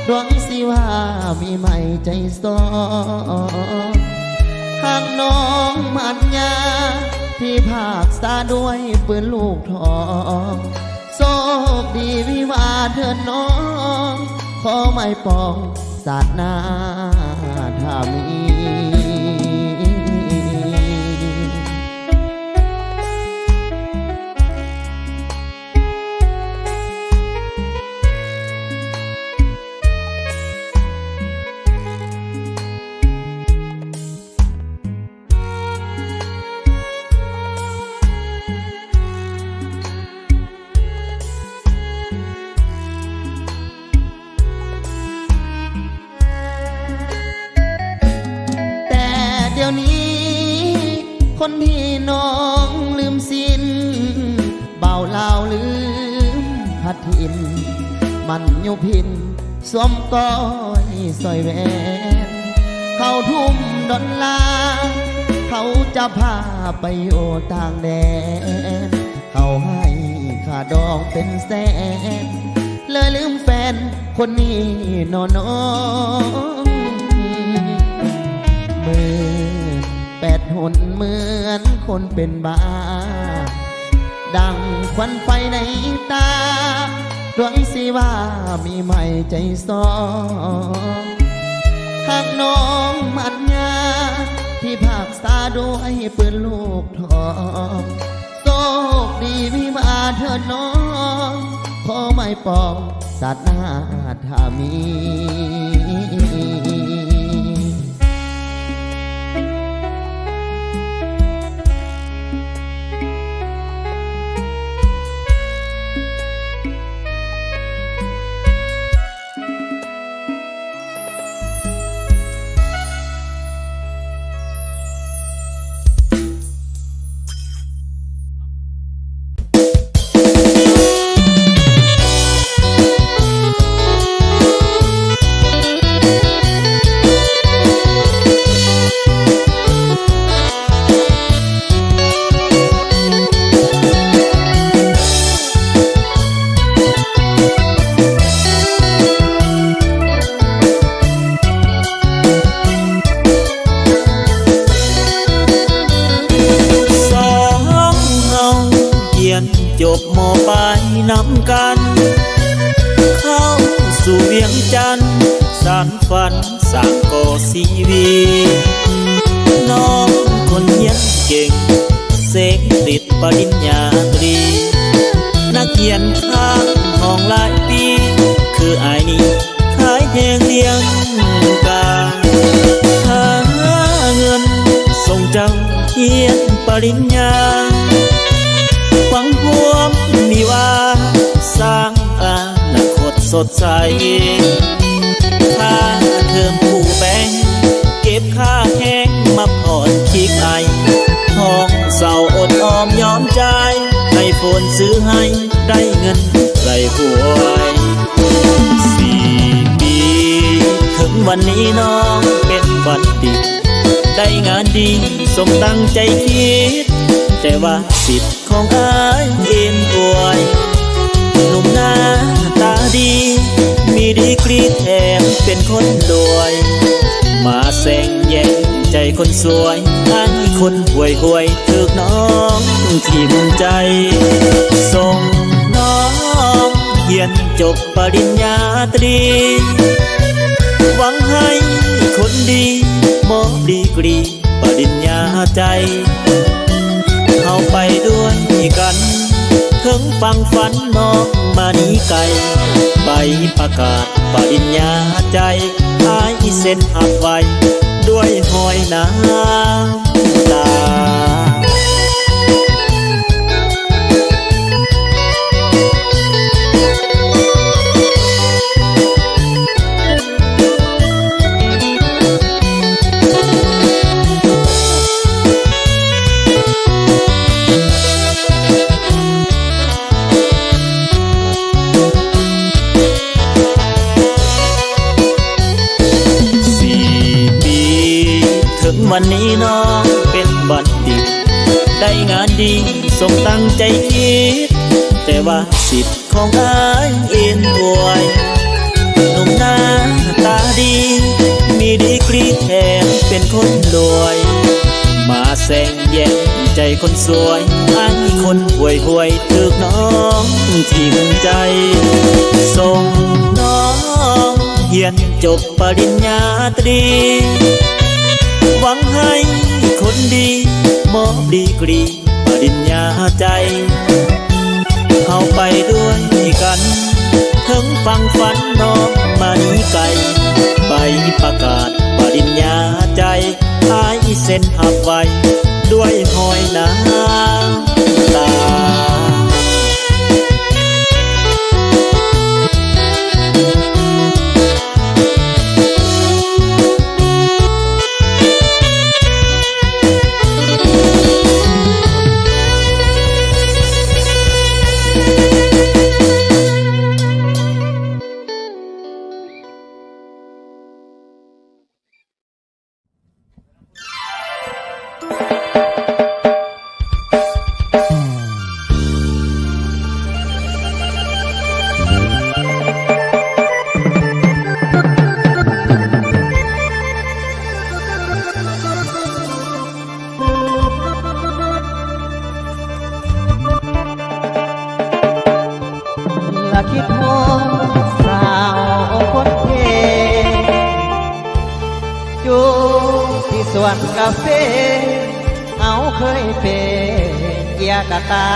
ดวงสิว่ามีไม่ใจซ้อหากน้องมันยาที่ภาคษาด้วยปืนลูกทองโชคดีวิวาเถิดน้องขอไม่ปองสาดหน้าถ้ามี เดี๋ยวนี้คนที่น้องลืมสิ้นเบาลาวลืมพัดทินมันยุพินสวมก้อยสอยแหวนเขาทุ่มดอนลาเขาจะพาไปอยู่ต่างแดนเขาให้ค่าดองเป็นแสนเลยลืมแฟนคนนี้น้องมือ8 หนเหมือนคนเป็นบ้าดังควันไฟในตาดวงสิว่ามีไม่ใจซ้อหากน้องมันยาที่ภาคษาด้วยปืนลูกทองโชคดีวิวาเถิดน้องขอไม่ปองสาดหน้าถ้ามีจบม.ปลายนำกันเข้าสู่เวียงจันทร์สานฝันสร้างก่อชีวิตน้องคนเรียนเก่งเสกติดปริญญาตรีนักเรียนข้างห้องหลายปีคืออายนี้ขายแหงเลี้ยงกาหาเงินส่งเจ้าเรียนปริญญาหวังพวงมีว่าสร้างอนาคตสดใสค่าเทอมผู้แบงเก็บค่าแห้งมาผ่อนคิกไอห้องเศร้าอดออมยอมใจให้ฝนซื้อให้ ได้เงินไรหวย4 ปีถึงวันนี้น้องเป็นบัณฑิตได้งานดีสมตั้งใจคิดแต่ว่าสิทธิ์ของอ้ายเอ็นอวยหนุ่มหน้าตาดีมีดีกรีแถมเป็นคนรวยมาแซงแย่งใจคนสวยอันคนห่วยห่วยถึกน้องทิมใจส่งน้องเรียนจบปริญญาตรีหวังให้คนดีมอบดีกรีปริญญาใจเข้าไปด้วยกันถึงฟังฝันน้องมานีไกลใบประกาศปริญญาใจอ้ายเส้นหักไว้ด้วยหอยน้ำตาวันนี้น้องเป็นบัณฑิตได้งานดีสมตั้งใจคิดแต่ว่าสิทธิ์ของอ้ายเอ็นอวยหนุ่มหน้าตาดีมีดีกรีแถมเป็นคนรวยมาแซงแย่งใจคนสวยอันคนห่วยห่วยถึกน้องทิ่มใจส่งน้องเรียนจบปริญญาตรีหวังให้คนดีมอบดีกรีปริญญาใจเข้าไปด้วยกันถึงฟังฝันน้องมานีไกลใบประกาศปริญญาใจอ้ายเส้นหักไว้ด้วยหอยน้ำตาคิดฮอดสาวคนเทอยู่ที่สวนกาแฟเอาเคยเป็นเกียกะตา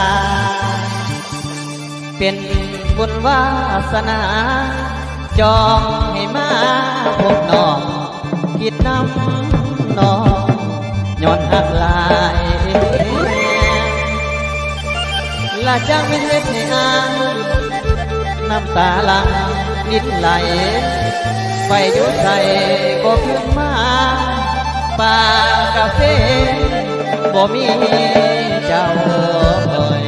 เป็นบุญวาสนาจองให้มาพบน้องคิดน้ำน้องย้อนหักหลายละจังเป็นเฮ็ดให้อายน้ำตาหลังนิดไหลไฟอยู่ใส่ก็ขึ้นมาป่ากาแฟบ่มีเจ้าเอ่ย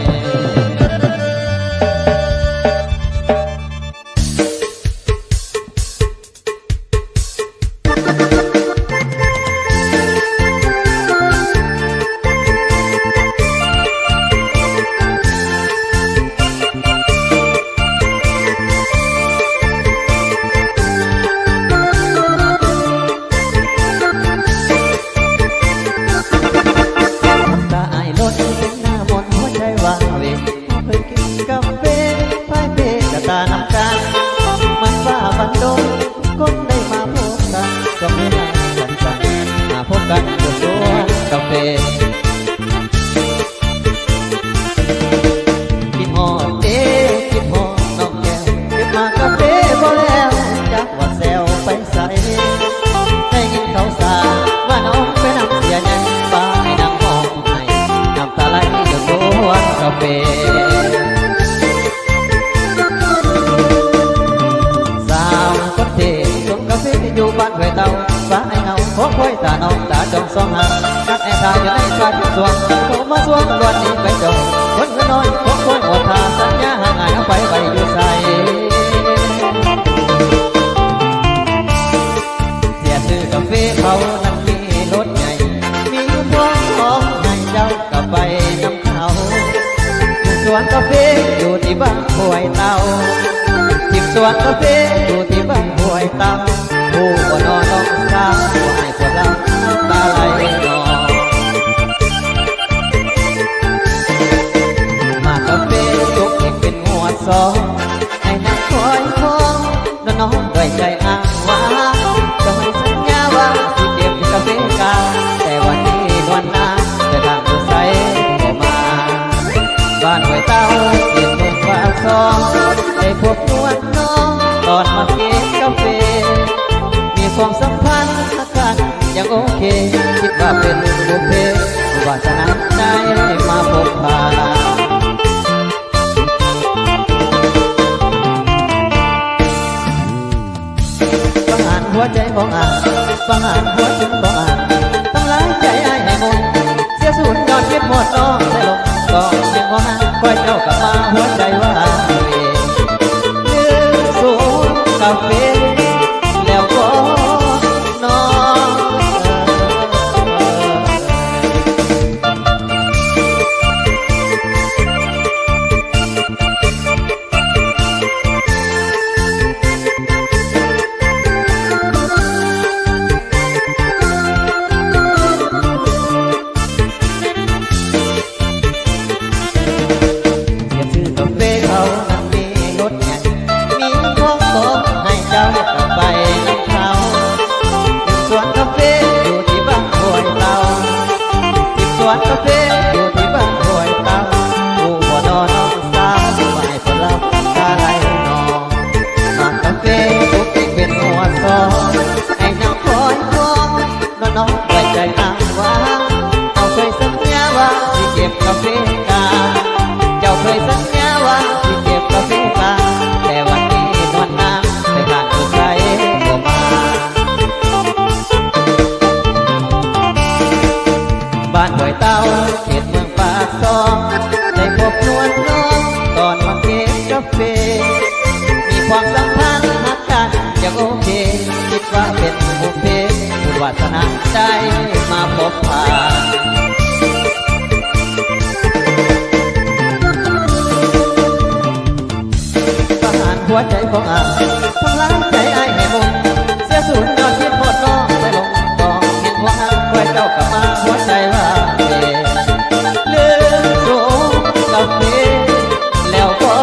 สองหางนักแอร์ทาอยู่ในฟ้าทุกส่วนเขามาส่วนล้วนนี้ไปจบคนก็น้อยพวกคนหมดทางสัญญาห่าง วนกาแฟอยู่ที่บ้านห้วยเตาทิมสวนกาแฟอยู่ที่บ้านห้วยเตาผู้บ่นอนน้องสาวให้พวกเราตาไหลนองมากาแฟทุกอีกเป็นหัวซองให้นักคอยคองน้องด้วยใจอ้างว้างจะให้สัญญาว่าสิเก็บกาแฟกาแต่วันนี้นวลนาจะทางดูใสบ่มาบ้านห้วยเต้าเก็บเมืองว่าซองได้พบนวลน้องตอนมาเก็บกาแฟมีความสัมพันธ์กันยังโอเคคิดว่าเป็นบุพเพวาสนาได้มาพบพาหัวใจของอ่านฟังอ่านหัวจึงบอกอ่านตั้งหลายใจอ้ายให้หมดเสียสูญยอดคิดหมดน้องได้ลงก็ยังว่าคอยเจ้ากลับมาหัวใจว่าลืมสูงกาแฟแล้วก็นอนกาแฟอยู่ที่บ้านห้วยเตาผู้บ่นอนน้องสาวให้พวกเราตาไหลนองมากาแฟทุกอีกเป็นหัวซองให้น้องคอยคองน้องไว้ใจอ้างว้างเอาเคยสัญญาว่าสิเก็บกาแฟกาเจ้าเคยสัญญาว่าสิเก็บกาแฟกาแต่วันนี้นวลน้ำไปขาดผู้ใส่บ่มาบ้านห้วยเต้าเขตเมืองปากซองได้พบนวลน้องตอนมาเก็บกาแฟมีความสัมพันธ์ฮักกันอย่างโอเคคิดว่าเป็นบุพเพบุญวาสนาได้มาพบผ่านประหารหัวใจของอ่านทำร้ายใจอ้ายให้หมดเสียสูญยอดคิดหมดน้องได้ลงก็เห็นหัวห้างคอยเจ้ากลับมาหัวใจว่าลืมสูงกาแฟแล้วก็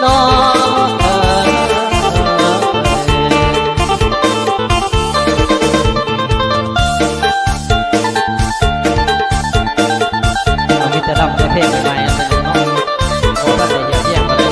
นอนเอามิตรรับในเพลงใหม่ๆเป็นเนาะโอ้ก็ได้เยี่ยมมาเลย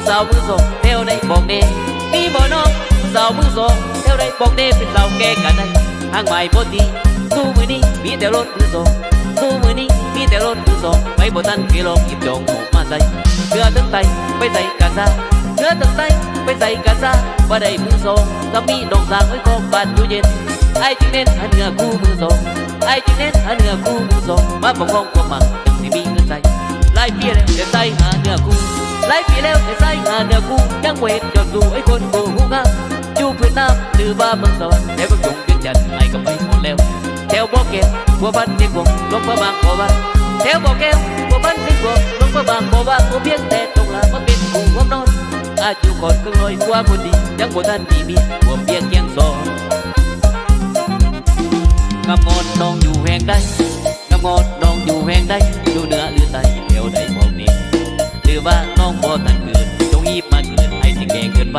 สาวมือส่งเที่ยวได้บอกเดมีบ่น้องสาวมือส่งเที่ยวได้บอกเดเป็นสาวแก่กันได้ทางใหม่พอดีสู้มือนี้มีแต่รถมือส่งสู้มือนี้มีแต่รถมือส่งไปบ่ทันกี่ลองหยิบจงหกมาใส่เสื้อตั้งไตไปใส่กาซาเสื้อตั้งไตไปใส่กาซาว่าได้มือส่งก็มีดองสางไว้ของบ้านอยู่เย็นไอ้จึงเน้นหันเหงื่อคู่มือส่งไอ้จึงเน้นหันเหงื่อคู่มือส่งมาปกป้องความหมักที่มีเงินใส่ไล่เพี้ยเลยแต่ใส่หาเหงื่อคู่ไล่ปีแล้วแต่ใส่หาเนื้อคู่ยังเวทจอดดูไอ้คนโกหูงามอยู่พื้นน้ำดื้อบ้าเมืองสอนแล้วก็จงยืนยันไอ้ก็ไม่หมดแล้วแถวบ่อแก้วบัวพันเด็กวงลงพระบางบ่อบ้านแถวบ่อแก้วบัวพันเด็กวงลงพระบางบ่อบ้านบัวเพียงแต่ตรงหลังมาเป็นคู่ร่วมนอน อายุก่อนก็ลอยกว่าคนดียังบ่ทันมีมีรวมเพียงเคียงสองงามงอนน้องอยู่แห่งใดงามงอนน้องอยู่แห่งใดอยู่เหนือหรือใต้แถวใดบอกนี่หรือว่าน้องบ่ทันเกิดจงหีบมาเกิดให้สิแก่เกินไป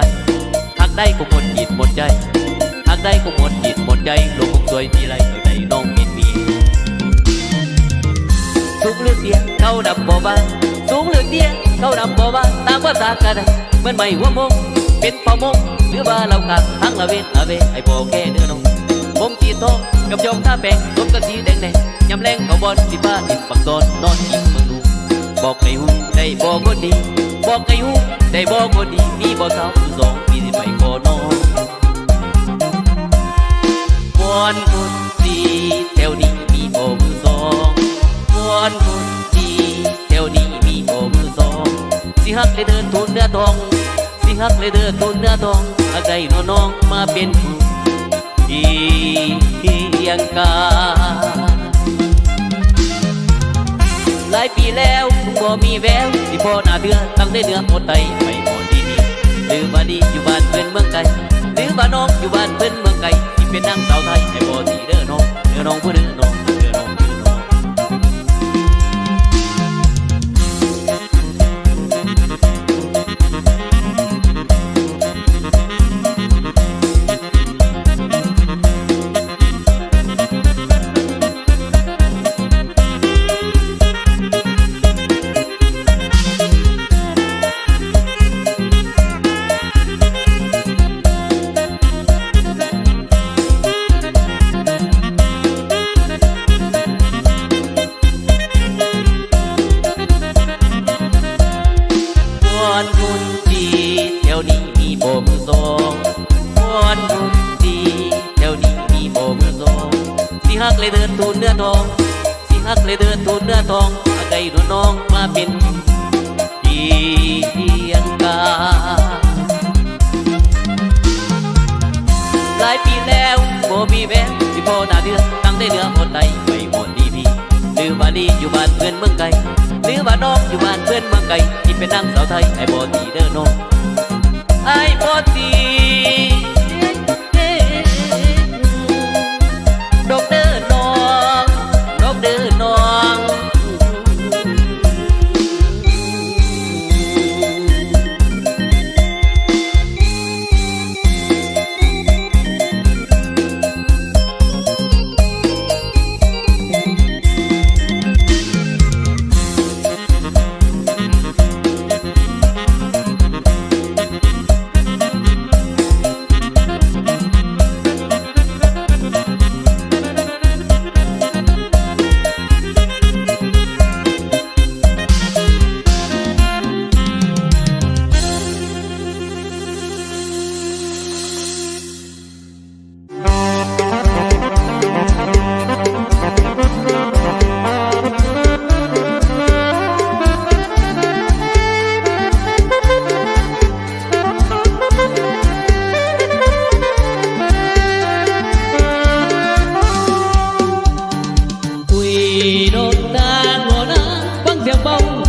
หักได้ก็หมดจิตหมดใจหักได้ก็หมดจิตหมดใจโลกคงสวยมีไรเท่าใดน้องเป็นมีสูงหรือเตี้ยเขาดำบ่บานสูงหรือเตี้ยเขาดำบ่บานตามภาษากะได้เหมือนไม่หัวมงเป็นเป่ามงหรือว่าเรากัดทั้งละเวนอาเวไอ้บ่แค่เนื้อน้องผมจีทองกับยองท่าแปงรถกระสีแดงแดงยำแรงเขาบอลสิบ้าติดปักซอนนอนกินเมืองดูบอกในหูได้บอกก็ดีบอกในหูได้บอกก็ดีมีบ่สาวสองมีสิไปก่อนน้องวอนคนดีแถวนี้มีบ่มือสองวอนคนดีแถวนี้มีบ่มือสองสิฮักเลยเดินทุนเนื้อทองสิฮักเลยเดินทุนเนื้อทองอาใจน้องมาเป็นผู้เพียงกาหลายปีแล้วบ่มีแววที่พ่อหน้าเดือตั้งได้เนื้อหมดไตไม่หมดดีหรือว่าดีอยู่บ้านเพื่อนเมืองไกลหรือว่าน้องอยู่บ้านเพื่อนเมืองไกลที่เป็นนางสาวไทยให้บ่ดีเด้อน้องเด้อน้องผู้เด้อน้องเด้อน้องเด้อน้องฮักเลยเดินทูนเนื้อทองสิฮักเลยเดินทูนเนื้อทองอาใจน้องมาเป็นเพียงกาหลายปีแล้วบ่มีแววที่พ่อหน้าเดือตั้งได้เนื้อหมดไตไม่หมดดีพี่หรือว่าดีอยู่บ้านเพื่อนเมืองไกลหรือว่าน้องอยู่บ้านเพื่อนเมืองไกลที่เป็นนางสาวไทยไอ้บ่ดีเด้อน้องไอ้บ่ดีดอกเด้อน้องดอกเด้อน้อง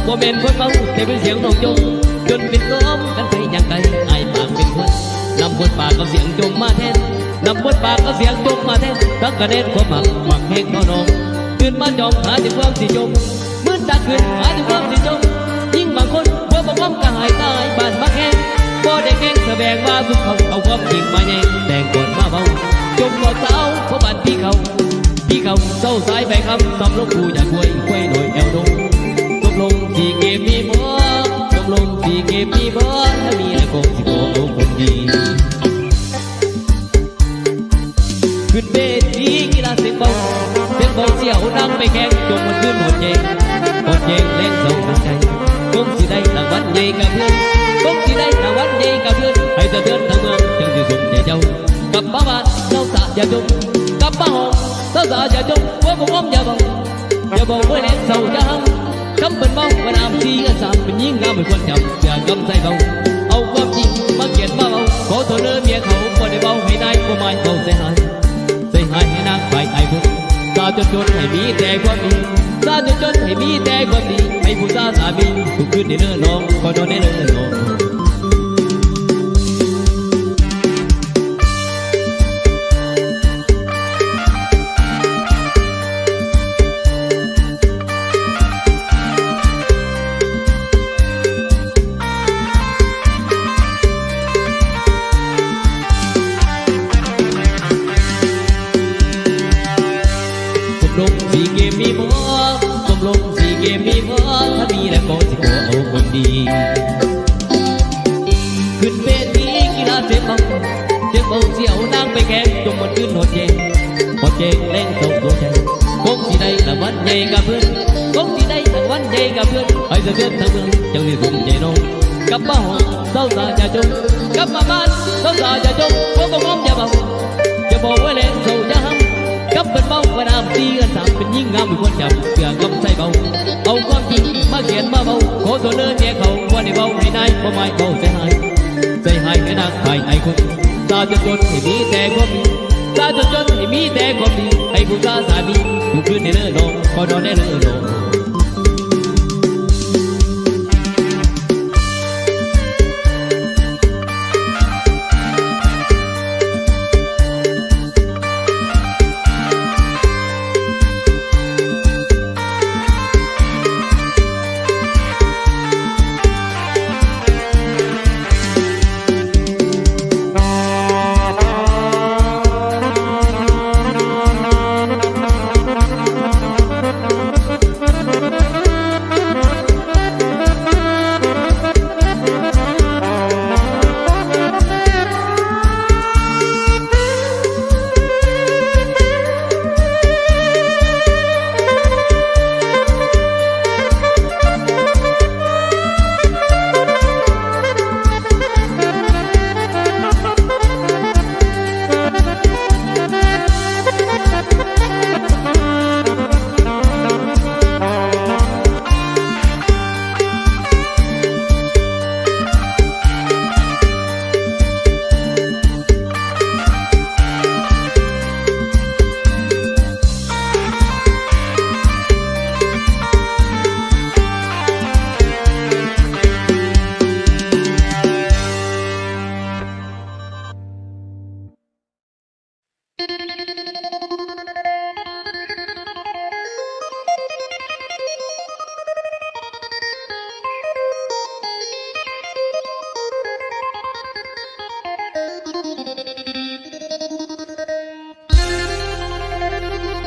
บ่แม่นคนเมาแต่เป็นเสียงน้องจงจนเป็นลมกันไปอย่างไกลไอ้ปากเป็นคนนำบทปากกับเสียงจงมาแทนนำบทปากกับเสียงจงมาแทนทั้งกระเด็นความหมักแห้งน้องตื่นมาจอมหาที่ความสิจมมืดตาขึ้นหาที่ความสิจมยิ่งบางคนบ่บอกความกระหายตายบ้านมักแห้งบ่ได้แกงแสดงว่าสุขเขาเอาความจริงมาแย่งแต่งก่อนมาเมาจมหลอดสาวเพราะบ้านพี่เขาเศร้าสายไปคำสำลงผู้อยากคุยหน่อยแอวดงลงที่เก็บมีบ่ตกลงที่เก็บมีบ่ถ้ามีไอ้คงสิโกเอาคนดีขึ้นเวทีกีฬาเสียงเบาเสี่ยวนั่งไปแข่งจงมันขึ้นหดเย่งเล่นเศร้าหัวใจคงสิได้รางวัลใหญ่กับเพื่อนคงสิได้รางวัลใหญ่กับเพื่อนให้สะเทือนทั้งเมืองจังสิสุ่มใจเจ้ากลับบ้านเจ้าสาอย่าจมกลับบ้านเจ้าสาอย่าจมหัวผมอ้อมอย่าบังเมื่อเล่นเศร้าอย่าหังคำเป็นเมาวันน้ำที่กันสามเป็นยิ่งงามเป็นคนจำอย่ากำใส่เบาเอาความจริงมาเขียนมาเบาขอโทษเนื้อเมียเขาพอได้เบาให้ได้ก็ไม่เบาเสียหายให้นางไปไอ้พวกซาจนให้มีแต่ความดีซาจนให้มีแต่ความดีให้ผู้ซาสามีทุกคืนในเนื้อน้องก็นอนในเนื้อน้อง สมลงสี่เกมมีพอถ้ามีแล้วก็สิขอเอาคนดีขึ้นเวทีกีฬาเสียงเบาเสียงเบาเสียวนางไปแข่งจงมันขึ้นหดเย็นเล่งส่งตัวใจคงสิได้รางวัลใหญ่กับเพื่อนคงสิได้รางวัลใหญ่กับเพื่อนไปเสือทั้งเมืองจังสิสมใจน้องกลับบ้านเศร้าสาจะจงกลับมาบ้านเศร้าสาจะจงพวกก็มองอย่าเบาจะบอกไว้เลยเศร้าจะห้ำกับเป็นเบาว่าน้ำตีกันสามเป็นยิ่งงามไม่ควรจับเพื่อกำใส่เบาเอาความจริงมาเขียนมาเบาขอตัวเดินแย่เขาว่าในเบาให้นายบ่ไม่เบาใจหายให้นักภายในคนตาจะจนให้มีแต่ความดีตาจะจนให้มีแต่ความดีให้ผู้ตาสามีผู้คืนในเลือดนองพอนอนในเลือดนอง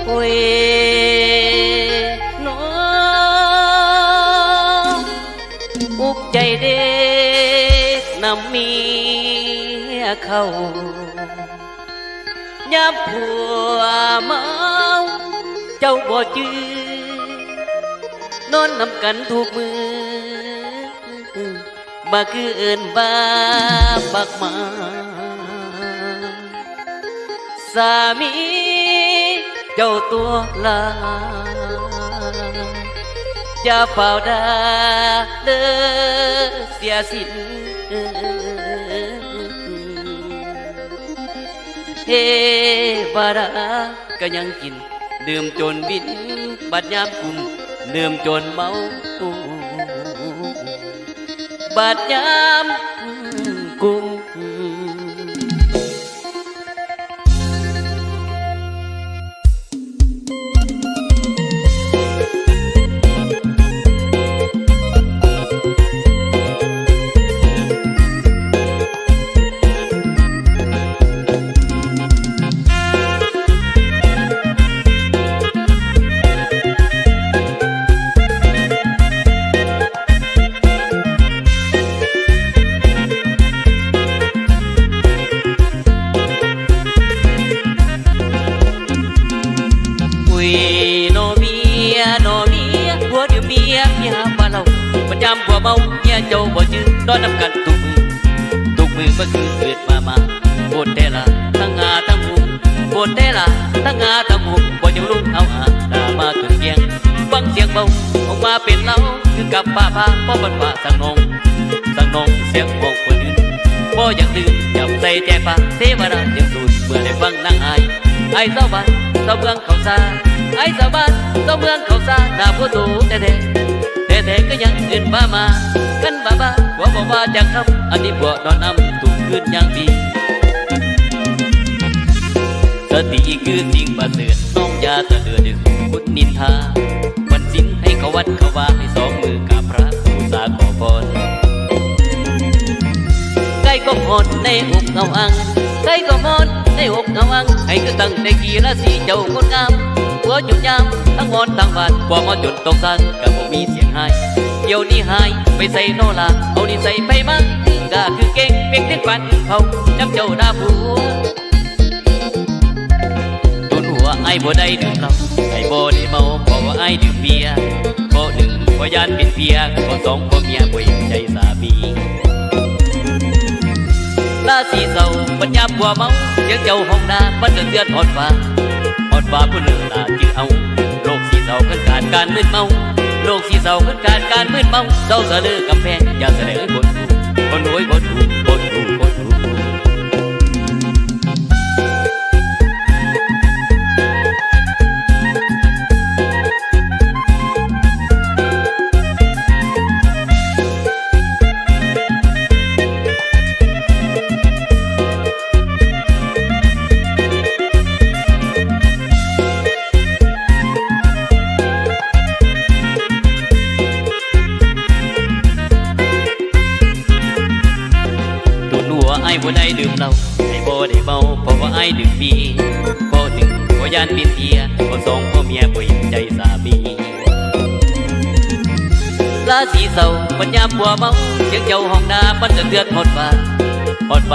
โอ้ยน้องอุกใจเด็กนำเมียเข้ายามผัวเมาเจ้าบ่จื้อนอนนำกันทุกมือมาคือเอิ้นบ้าบักมาสามีเจ้าตัวลาอย่าเฝ้าด่าเด้อเสียสินเฮวาราก็ยังกินดื่มจนบินบัดยามกุมดื่มจนเมาบัดยามกุมยามผัวเมาเมียเจ้าบ่จื้อนอนนำกันทุกมือก็คือเกิดมาโกรธแต่ละทั้งงาทั้งหูโกรธแต่ละทั้งงาทั้งหูบ่ยังรุ่งเอาด่ามาเกินเกียงฟังเสียงเบาออกมาเป็นเล่าคือกับป้าพ่อบันว่าสั่งนองเสียงบอกคนอื่นบ่อยากดื่มจับใส่แจกปากเทวดาเสียงสูดเมื่อได้ฟังนางไอ้เจ้าบ้านเจ้าเมืองเขาซาไอ้เจ้าบ้านเจ้าเมืองเขาซาหน้าผู้ตูแต่ก็ยังอื่นมากันบ้าหัวบอกว่าจะคำอันนี้บัวนอนน้ำถูกคืนยังดีสติคือสิ่งประเสริฐน้องยาตะเลือดคุณนินทาวันสิ้นให้เขาวัดเขาว่าให้สองมือกับพระผู้สาขอพรใกล้ก็หมดในอกเงาอังใกล้ก็หมดในอกเงาอังให้ก็ตั้งในกีฬาสีเจ้าคนงาม หัวหยุดยามทั้งงอนทั้งบาดกว่ามาจุดตกสันกับผมมีเสียงหายเดี๋ยวนี้หายไปใส่โนลาเอานี่ใส่ไปมั้งก็คือเก่งเพ่งเด็กฝันเขาจำเจ้าหน้าผัวตุนหัวไอ้บ่ได้ดื่มเหล้าไอ้บ่ได้เมาเพราะว่าไอ้ดื่มเบียร์บ่หนึ่งบ่ยานเป็นเพียบ่สองบ่เมียบ่ยังใจสามีลาสีเศร้าปัญญาบัวเมาเสียงเจ้าห้องนาปันเดือนหอดฟ้าผู้เลือตาจื้อเอาโรคสีเศร้าขึ้นการการมึนเมาโรคสีเศร้าขึ้นการมึนเมาเศร้าสะลือกำแพงอย่าเสนอคนรวยคนถูกคนถูกคนถูกไอ้บ่ได้ดื่มเหล้าไอ้บ่ได้เมาเพราะว่าไอ้ดื่มเบียร์บ่หนึ่งบ่ยานเป็นเพียบ่สองบ่เมียบ่ยังใจสามีลาสีเศร้าปัญญาบัวเมาเสียงเจ้าห้องนาปันเดือนหอดฟ้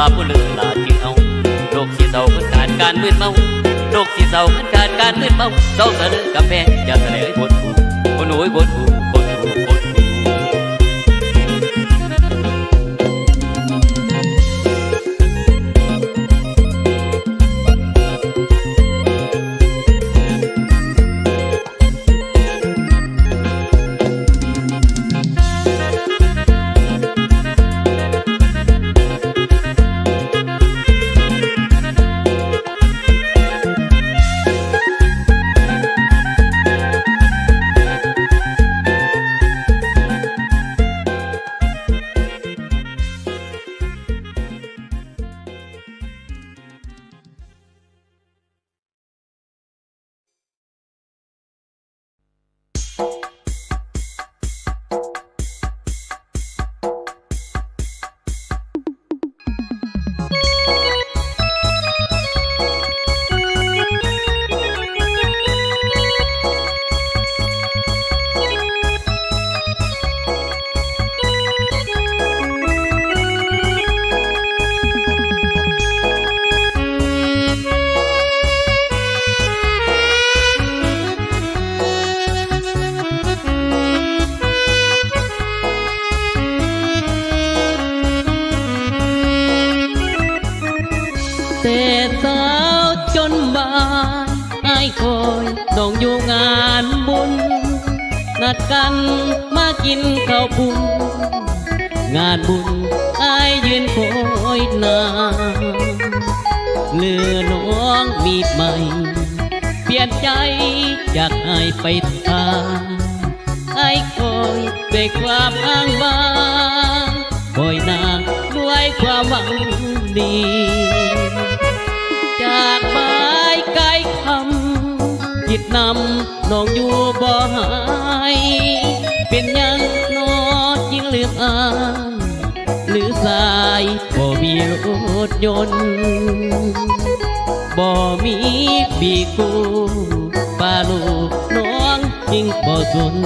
าผู้เลือตาจื้อเอาโรคสีเศร้าขึ้นการมึนเมาโรคสีเศร้าขึ้นการมึนเมาเศร้าสะลือกำแพงอย่าเสนอคนถูกคนรวยคนถูกคนถูกคนถูกแต่สาวจนบ่ายไอ้คอยต้องอยู่งานบุญนัดกันมากินข้าวปุ้นงานบุญไอ้ยืนคอยนานเหลือน้องมีใหม่เปลี่ยนใจอยากให้ไปทางไอ้คอยด้วยความอ้างว้างคอยนางด้วยความหวังดีจากไม้ไกลคำจิตนำน้องอยู่บ่หายเป็นยังนอจิงลืมอายหรือสายบ่มีรถยนต์บ่มีปีกูป้าลูกน้องจิงบ่สน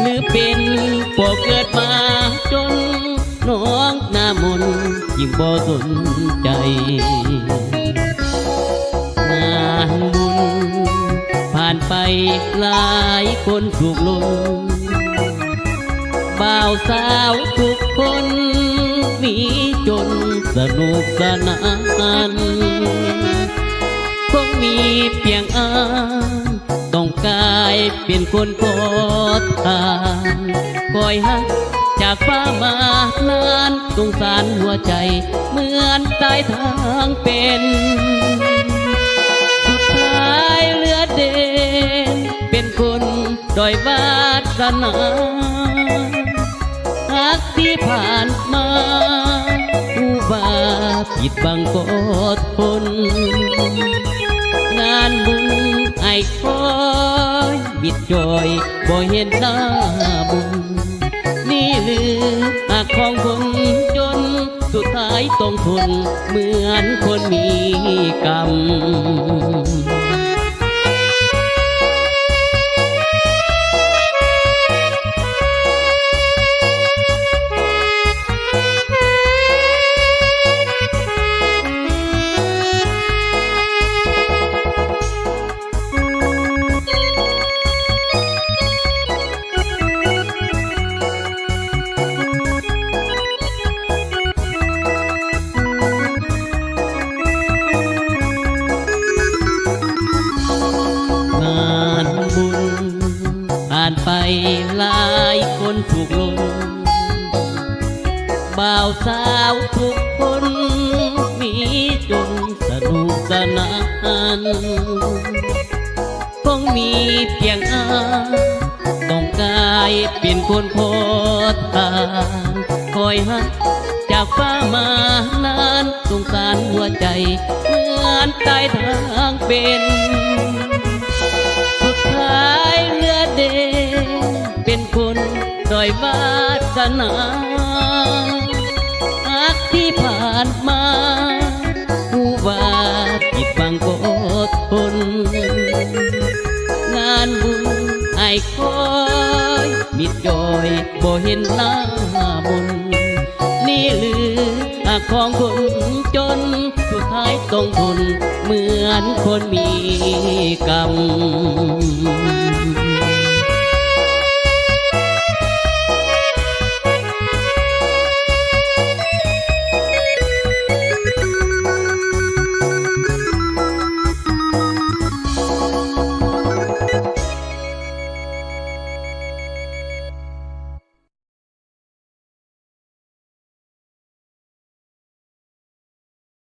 หรือเป็นบ่เกิดมาจนน้องหน้ามนยิ่งบ่สนใจงานบุญผ่านไปหลายคนถูกลงบ่าวสาวทุกคนมีจนสนุกสนานคงมีเพียงอ้างต้องกลายเป็นคนขอทานคอยหักจากฟ้ามานานสงสารหัวใจเหมือนตายทางเป็นสุดท้ายเหลือเด่นเป็นคนด้อยวาสนาหักที่ผ่านมาอุบาปิดบังกอดทนงานบุญไอ้คอยบิดจอยบ่เห็นหน้าบุญนี่หรือหักของคนจนสุดท้ายต้องทนเหมือนคนมีกรรม าวทุกคนมีจนสนุกสนานคงมีเพียงต้องกายเป็นคนโพธทานคอยหักจากฟ้ามานานสงสารหัวใจเหมือนตายทางเป็นสุดท้ายเหลือเดเป็นคนด้อยวาสนาอักที่ผ่านมาผู้ว่าผิดบังกดทนงานบุญไอ้คอยมิดจอยบ่เห็นหน้าบนนี่หรือของคนจนสุดท้ายต้องทนเหมือนคนมีกรรม